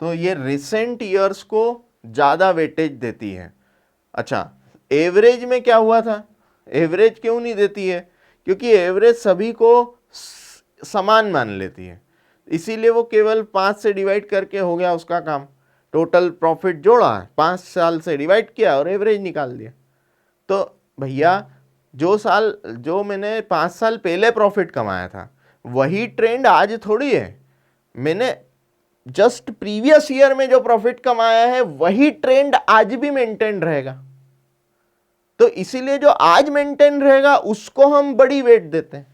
तो ये रिसेंट ईयर्स को ज्यादा वेटेज देती है। अच्छा, एवरेज में क्या हुआ था? एवरेज क्यों नहीं देती है? क्योंकि एवरेज सभी को समान मान लेती है, इसीलिए वो केवल 5 से डिवाइड करके हो गया उसका काम। टोटल प्रॉफिट जोड़ा, 5 साल से डिवाइड किया और एवरेज निकाल दिया। तो भैया जो मैंने 5 साल पहले प्रॉफिट कमाया था वही ट्रेंड आज थोड़ी है। मैंने जस्ट प्रीवियस ईयर में जो प्रॉफिट कमाया है वही ट्रेंड आज भी मेंटेन रहेगा। तो इसीलिए जो आज मेंटेन रहेगा उसको हम बड़ी वेट देते हैं।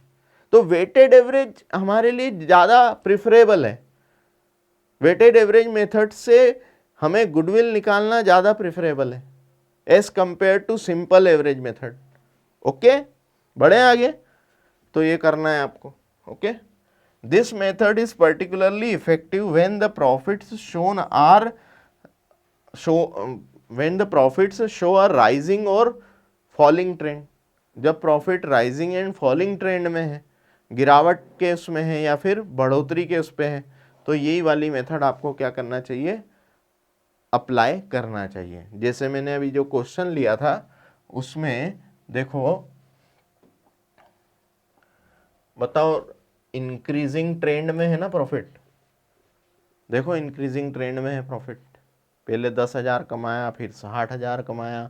तो वेटेड एवरेज हमारे लिए ज्यादा प्रिफरेबल है। वेटेड एवरेज मेथड से हमें गुडविल निकालना ज्यादा प्रिफरेबल है as compare to simple average method. Okay, बढ़े आगे, तो ये करना है आपको। Okay, this method is particularly effective when the profits show a rising or falling trend. जब profit rising and falling trend में है, गिरावट के उसमें है या फिर बढ़ोतरी के उस पे है, तो यही वाली मेथड आपको क्या करना चाहिए? अप्लाई करना चाहिए। जैसे मैंने अभी जो क्वेश्चन लिया था उसमें देखो, बताओ इंक्रीजिंग ट्रेंड में है ना प्रॉफिट, देखो इंक्रीजिंग ट्रेंड में है प्रॉफिट। पहले 10,000 कमाया, फिर 60,000 कमाया,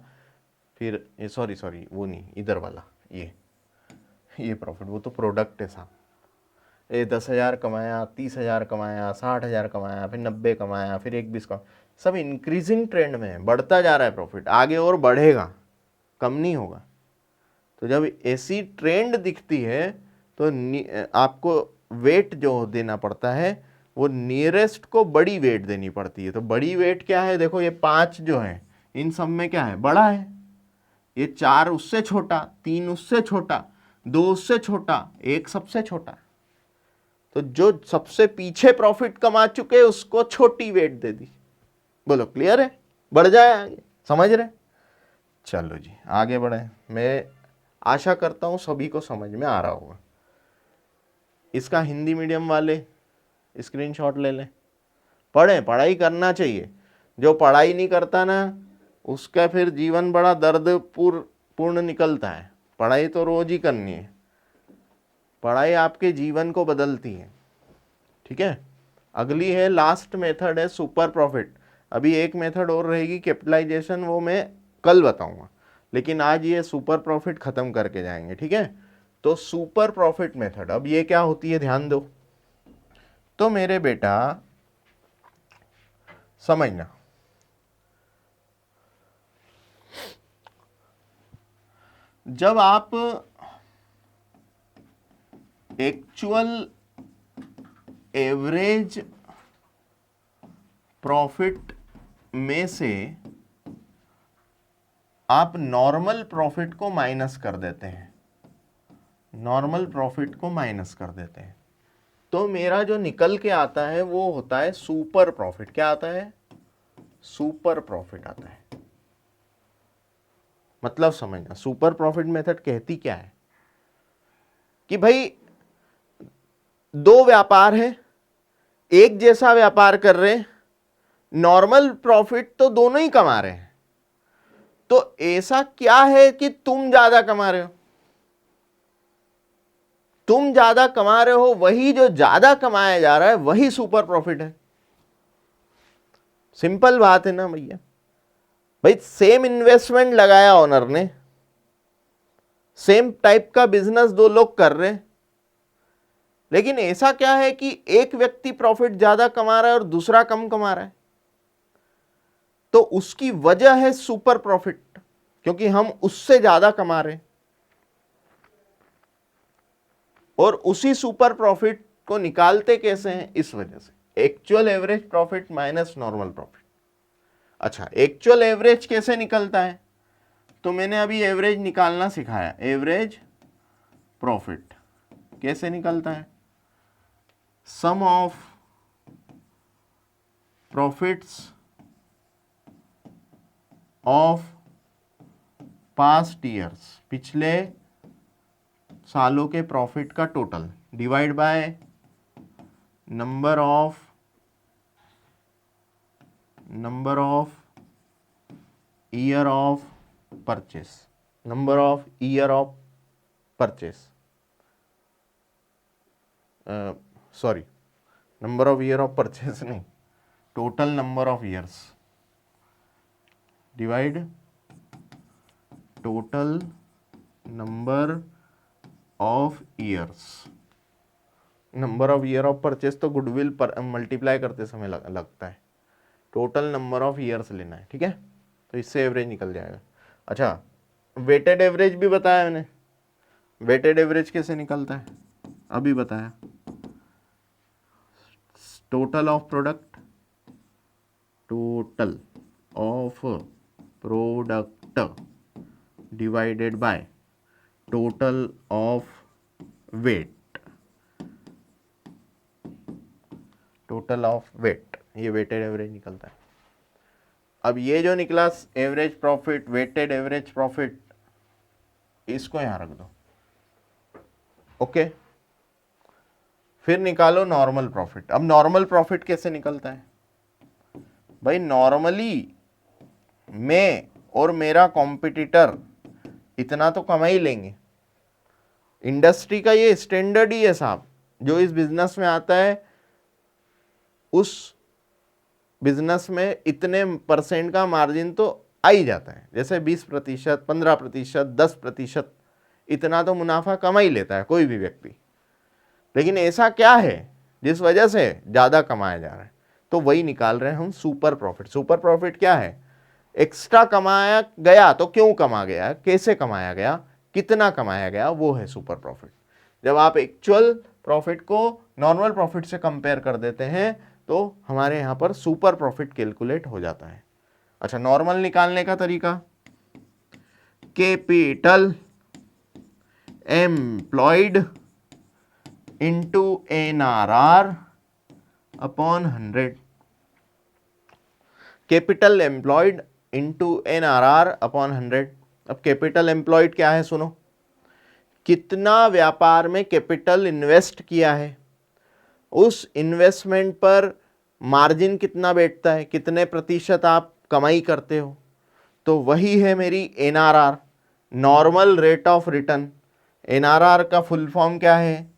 फिर ये सॉरी वो नहीं, इधर वाला ये प्रॉफिट, वो तो प्रोडक्ट है साहब। ये 10,000 कमाया, 30,000 कमाया, 60,000 कमाया, फिर 90 कमाया, फिर 1,20 कमाया, सब इंक्रीजिंग ट्रेंड में है, बढ़ता जा रहा है प्रॉफिट, आगे और बढ़ेगा, कम नहीं होगा। तो जब ऐसी ट्रेंड दिखती है तो आपको वेट जो देना पड़ता है वो नियरेस्ट को बड़ी वेट देनी पड़ती है। तो बड़ी वेट क्या है? देखो ये 5 जो है इन सब में क्या है? बड़ा है। ये 4 उससे छोटा, 3 उससे छोटा, 2 उससे छोटा, 1 सबसे छोटा। तो जो सबसे पीछे प्रॉफिट कमा चुके उसको छोटी वेट दे दी। बोलो क्लियर है? बढ़ जाए आगे, समझ रहे? चलो जी आगे बढ़े। मैं आशा करता हूं सभी को समझ में आ रहा होगा। इसका हिंदी मीडियम वाले स्क्रीनशॉट ले लें, पढ़ें, पढ़ाई करना चाहिए। जो पढ़ाई नहीं करता ना उसका फिर जीवन बड़ा दर्द पूर्ण निकलता है। पढ़ाई तो रोज ही करनी है, पढ़ाई आपके जीवन को बदलती है। ठीक है, अगली है लास्ट मेथड है सुपर प्रॉफिट। अभी एक मेथड और रहेगी कैपिटलाइजेशन, वो मैं कल बताऊंगा, लेकिन आज ये सुपर प्रॉफिट खत्म करके जाएंगे। ठीक है, तो सुपर प्रॉफिट मेथड अब ये क्या होती है ध्यान दो। तो मेरे बेटा समझना, जब आप एक्चुअल एवरेज प्रॉफिट में से आप नॉर्मल प्रॉफिट को माइनस कर देते हैं, नॉर्मल प्रॉफिट को माइनस कर देते हैं, तो मेरा जो निकल के आता है वो होता है सुपर प्रॉफिट। क्या आता है? सुपर प्रॉफिट आता है। मतलब समझना, सुपर प्रॉफिट मेथड कहती क्या है कि भाई दो व्यापार है, एक जैसा व्यापार कर रहे हैं, नॉर्मल प्रॉफिट तो दोनों ही कमा रहे हैं, तो ऐसा क्या है कि तुम ज्यादा कमा रहे हो? तुम ज्यादा कमा रहे हो, वही जो ज्यादा कमाया जा रहा है वही सुपर प्रॉफिट है। सिंपल बात है ना भैया। भाई सेम इन्वेस्टमेंट लगाया ओनर ने, सेम टाइप का बिजनेस दो लोग कर रहे हैं, लेकिन ऐसा क्या है कि एक व्यक्ति प्रॉफिट ज्यादा कमा रहा है और दूसरा कम कमा रहा है? तो उसकी वजह है सुपर प्रॉफिट, क्योंकि हम उससे ज्यादा कमा रहे हैं। और उसी सुपर प्रॉफिट को निकालते कैसे हैं? इस वजह से actual average profit minus normal profit. अच्छा, एक्चुअल एवरेज कैसे निकलता है? तो मैंने अभी एवरेज निकालना सिखाया। एवरेज प्रॉफिट कैसे निकलता है? Sum of profits of past years, पिछले सालों के प्रॉफिट का total, divide by number of year of purchase, number of year of purchase, sorry, number of year of purchase नहीं, total number of years divide total number of years. Number of year of purchase तो goodwill पर multiply करते समय लगता है, total number of years लेना है, ठीक है? तो इससे एवरेज निकल जाएगा। अच्छा, वेटेड एवरेज भी बताया मैंने। वेटेड एवरेज कैसे निकलता है? अभी बताया। Total of product, total of product divided by total of weight, total of weight, ये वेटेड एवरेज निकलता है। अब ये जो निकला average profit, weighted average profit, इसको यहां रख दो, ओके। फिर निकालो नॉर्मल प्रॉफिट। अब नॉर्मल प्रॉफिट कैसे निकलता है? भाई नॉर्मली मैं और मेरा कॉम्पिटिटर इतना तो कमा ही लेंगे। इंडस्ट्री का ये स्टैंडर्ड ही है साहब, जो इस बिजनेस में आता है उस बिजनेस में इतने परसेंट का मार्जिन तो आ ही जाता है। जैसे 20%, 15%, 10%, इतना तो मुनाफा कमा ही लेता है कोई भी व्यक्ति। लेकिन ऐसा क्या है जिस वजह से ज़्यादा कमाया जा रहा है? तो वही निकाल रहे हैं हम सुपर प्रॉफिट। सुपर प्रॉफिट क्या है? एक्स्ट्रा कमाया गया तो क्यों कमा गया, कैसे कमाया गया, कितना कमाया गया, वो है सुपर प्रॉफिट। जब आप एक्चुअल प्रॉफिट को नॉर्मल प्रॉफिट से कंपेयर कर देते हैं तो हमारे यहाँ पर सुपर प्रॉफिट कैलकुलेट हो जाता है। अच्छा, नॉर्मल निकालने का तरीका, capital employed into NRR upon 100। Capital employed into NRR upon 100। अब कैपिटल एम्प्लॉयड क्या है सुनो, कितना व्यापार में कैपिटल इन्वेस्ट किया है, उस इन्वेस्टमेंट पर मार्जिन कितना बैठता है, कितने प्रतिशत आप कमाई करते हो, तो वही है मेरी NRR, normal rate of return. NRR का फुल फॉर्म क्या है?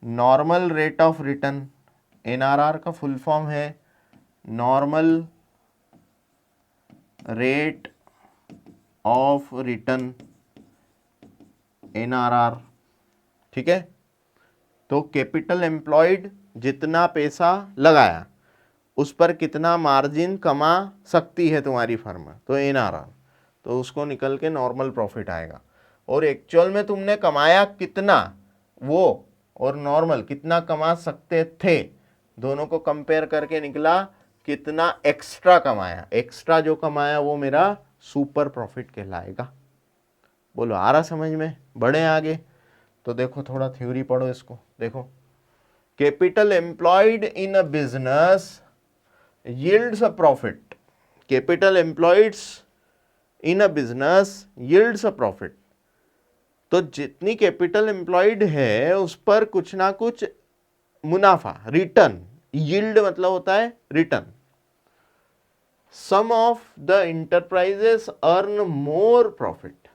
Normal rate of return. NRR का फुल फॉर्म है normal rate of return, NRR, ठीक है? तो कैपिटल एम्प्लॉयड, जितना पैसा लगाया उस पर कितना मार्जिन कमा सकती है तुम्हारी फर्म, तो NRR, तो उसको निकल के नॉर्मल प्रॉफिट आएगा। और एक्चुअल में तुमने कमाया कितना वो, और नॉर्मल कितना कमा सकते थे, दोनों को कंपेयर करके निकला कितना एक्स्ट्रा कमाया। एक्स्ट्रा जो कमाया वो मेरा सुपर प्रॉफिट कहलाएगा। बोलो आ रहा समझ में? बढ़े आगे तो देखो थोड़ा थ्योरी पढ़ो इसको। देखो capital employed in a business yields a profit. Capital employed in a business yields a profit. तो जितनी कैपिटल एम्प्लॉयड है उस पर कुछ ना कुछ मुनाफा, रिटर्न, यील्ड मतलब होता है return. Some of the enterprises earn more profit.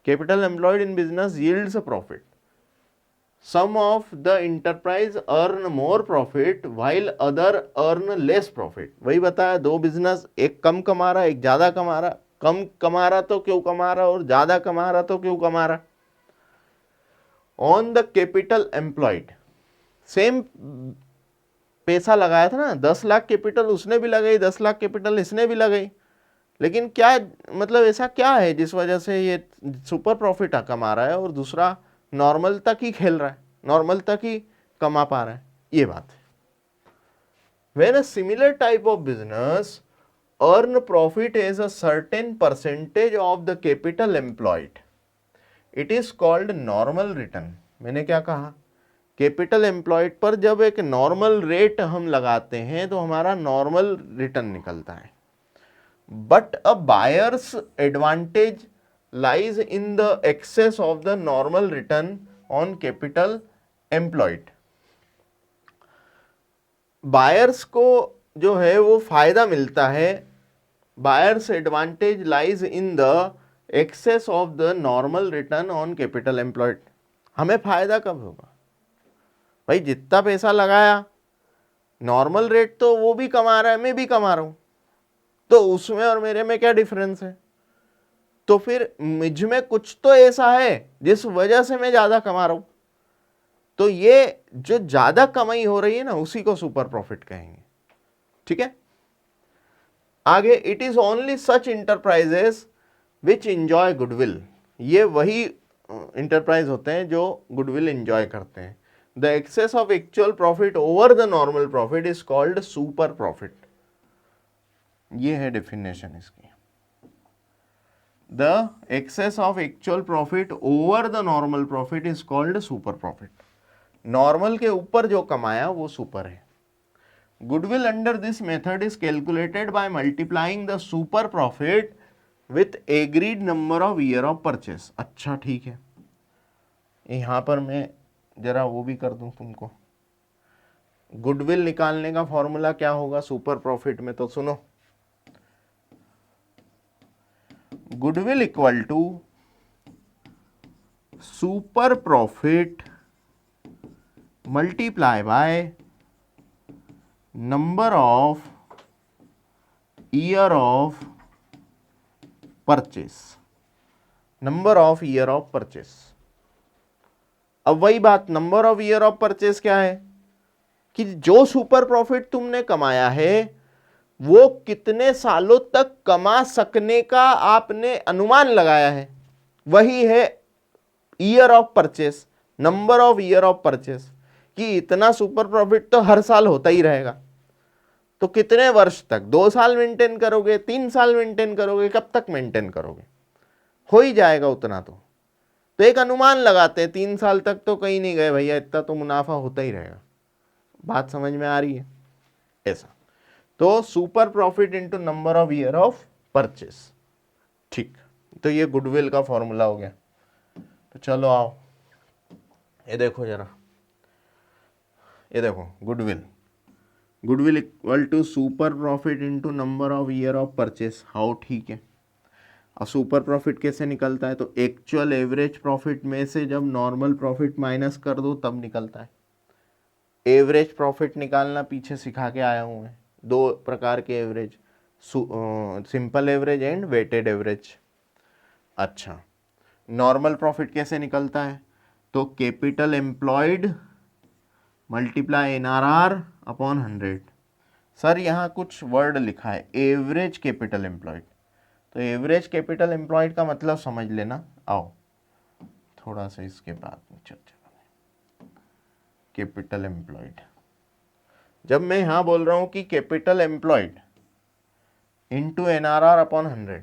Capital employed in business yields a profit. Some of the enterprise earn more profit while other earn less profit. वही बताया, दो बिजनेस, एक कम कमा रहा एक ज्यादा कमा रहा। कम कमा रहा तो क्यों कमा रहा और ज्यादा कमा रहा तो क्यों कमा रहा। On the capital employed, same पैसा लगाया था ना, 10 लाख कैपिटल उसने भी लगाई, 10 लाख कैपिटल इसने भी लगाई, लेकिन क्या मतलब ऐसा क्या है जिस वजह से ये सुपर प्रॉफिट कमा रहा है और दूसरा नॉर्मल तक ही खेल रहा है, नॉर्मल तक ही कमा पा रहा है। ये बात है। When a similar type of business earn profit as a certain percentage of the capital employed, it is called normal return। मैंने क्या कहा, कैपिटल एम्प्लॉयड पर जब एक नॉर्मल रेट हम लगाते हैं तो हमारा नॉर्मल रिटर्न निकलता है। But a buyer's advantage lies in the excess of the normal return on capital employed. Buyers को जो है वो फायदा मिलता है, buyer's advantage lies in the excess of the normal return on capital employed. हमें फायदा कब होगा भाई, जितना पैसा लगाया नॉर्मल रेट तो वो भी कमा रहा है, मैं भी कमा रहा हूं, तो उसमें और मेरे में क्या डिफरेंस है। तो फिर मुझ में कुछ तो ऐसा है जिस वजह से मैं ज्यादा कमा रहा हूं। तो ये जो ज्यादा कमाई हो रही है ना उसी को सुपर प्रॉफिट कहेंगे। ठीक है, आगे, it is only such enterprises which enjoy goodwill. ये वही इंटरप्राइज होते हैं जो गुडविल इंजॉय करते हैं। The excess of actual profit over the normal profit is called super profit. ये है डेफिनेशन इसकी। The excess of actual profit over the normal profit is called super profit. Normal के ऊपर जो कमाया वो सुपर है। Goodwill under this method is calculated by multiplying the super profit with agreed number of year of purchase. अच्छा ठीक है, यहां पर मैं जरा वो भी कर दूं तुमको। गुडविल निकालने का फॉर्मूला क्या होगा सुपर प्रॉफिट में, तो सुनो, goodwill equal to super profit multiply by number of year of purchase. Number of year of purchase. अब वही बात, number of year of purchase क्या है कि जो सुपर प्रॉफिट तुमने कमाया है वो कितने सालों तक कमा सकने का आपने अनुमान लगाया है, वही है year of purchase, number of year of purchase, कि इतना सुपर प्रॉफिट तो हर साल होता ही रहेगा। तो कितने वर्ष तक, 2 साल मेंटेन करोगे, 3 साल मेंटेन करोगे, कब तक मेंटेन करोगे, हो ही जाएगा उतना। तो एक अनुमान लगाते हैं 3 साल तक तो कहीं नहीं गए भैया, इतना तो मुनाफा होता ही रहेगा। बात समझ में आ रही है? ऐसा तो super profit into number of year of purchase. ठीक, तो ये गुडविल का फॉर्मूला हो गया। तो चलो आओ ये देखो जरा, ये देखो goodwill, goodwill equal to super profit into number of year of purchase. How, ठीक है। और सुपर प्रॉफिट कैसे निकलता है, तो एक्चुअल एवरेज प्रॉफिट में से जब नॉर्मल प्रॉफिट माइनस कर दो तब निकलता है। एवरेज प्रॉफिट निकालना पीछे सिखा के आया हूं मैं, 2 प्रकार के average, simple average and weighted average. अच्छा, नॉर्मल प्रॉफिट कैसे निकलता है, तो capital employed multiply NRR upon 100। Sir यहाँ कुछ वर्ड लिखा है एवरेज कैपिटल एम्प्लॉयड, तो एवरेज कैपिटल एम्प्लॉयड का मतलब समझ लेना। आओ थोड़ा सा इसके बाद में चर्चा करें। कैपिटल एम्प्लॉयड, जब मैं यहां बोल रहा हूं कि capital employed, into NRR upon 100।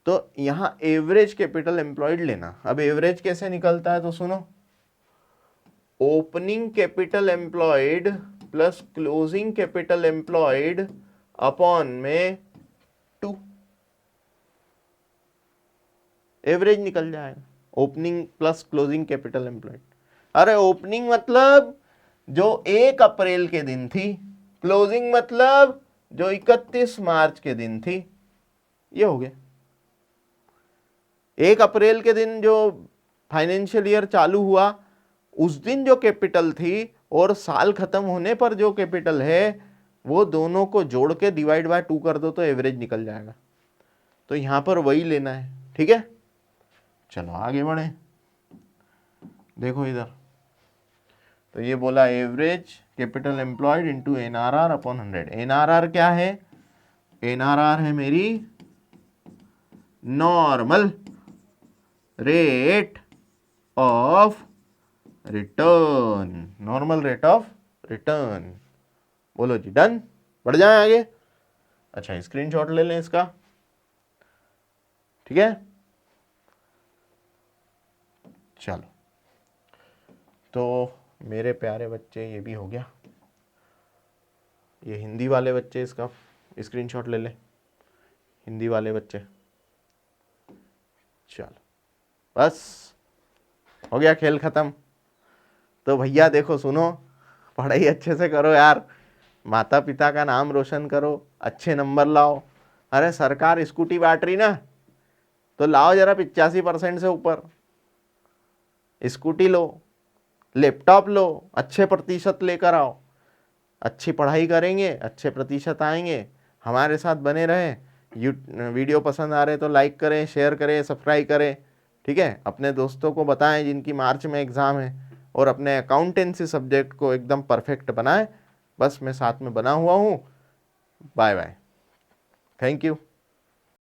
तो यहाँ एवरेज कैपिटल एम्प्लॉयड लेना। अब एवरेज कैसे निकलता है तो सुनो, opening capital employed plus closing capital employed upon में 2, एवरेज निकल जाएगा। Opening plus closing capital employed. अरे ओपनिंग मतलब जो 1 अप्रैल के दिन थी, क्लोजिंग मतलब जो 31 मार्च के दिन थी। ये हो गया। 1 अप्रैल के दिन जो फाइनेंशियल ईयर चालू हुआ उस दिन जो कैपिटल थी और साल खत्म होने पर जो कैपिटल है, वो दोनों को जोड़ के डिवाइड बाय 2 कर दो तो एवरेज निकल जाएगा। तो यहां पर वही लेना है, ठीक है। चलो आगे बढ़े, देखो इधर। तो ये बोला average capital employed into NRR upon 100। NRR क्या है? NRR है मेरी normal rate of return, normal rate of return. बोलो जी डन, बढ़ जाए आगे। अच्छा स्क्रीनशॉट ले लें इसका, ठीक है। चलो तो मेरे प्यारे बच्चे ये भी हो गया। ये हिंदी वाले बच्चे इसका स्क्रीनशॉट ले लें, हिंदी वाले बच्चे। चलो बस हो गया, खेल खत्म। तो भैया देखो सुनो, पढ़ाई अच्छे से करो यार, माता पिता का नाम रोशन करो, अच्छे नंबर लाओ। अरे सरकार स्कूटी बांट रही ना, तो लाओ जरा 85% से ऊपर स्कूटी लो, लैपटॉप लो, अच्छे प्रतिशत लेकर आओ। अच्छी पढ़ाई करेंगे, अच्छे प्रतिशत आएंगे। हमारे साथ बने रहें। वीडियो पसंद आ रहे तो लाइक करें, शेयर करें, सब्सक्राइब करें, ठीक है। अपने दोस्तों को बताएं जिनकी मार्च में एग्ज़ाम है, और अपने अकाउंटेंसी सब्जेक्ट को एकदम परफेक्ट बनाएं। बस मैं साथ में बना हुआ हूँ। Bye bye, thank you.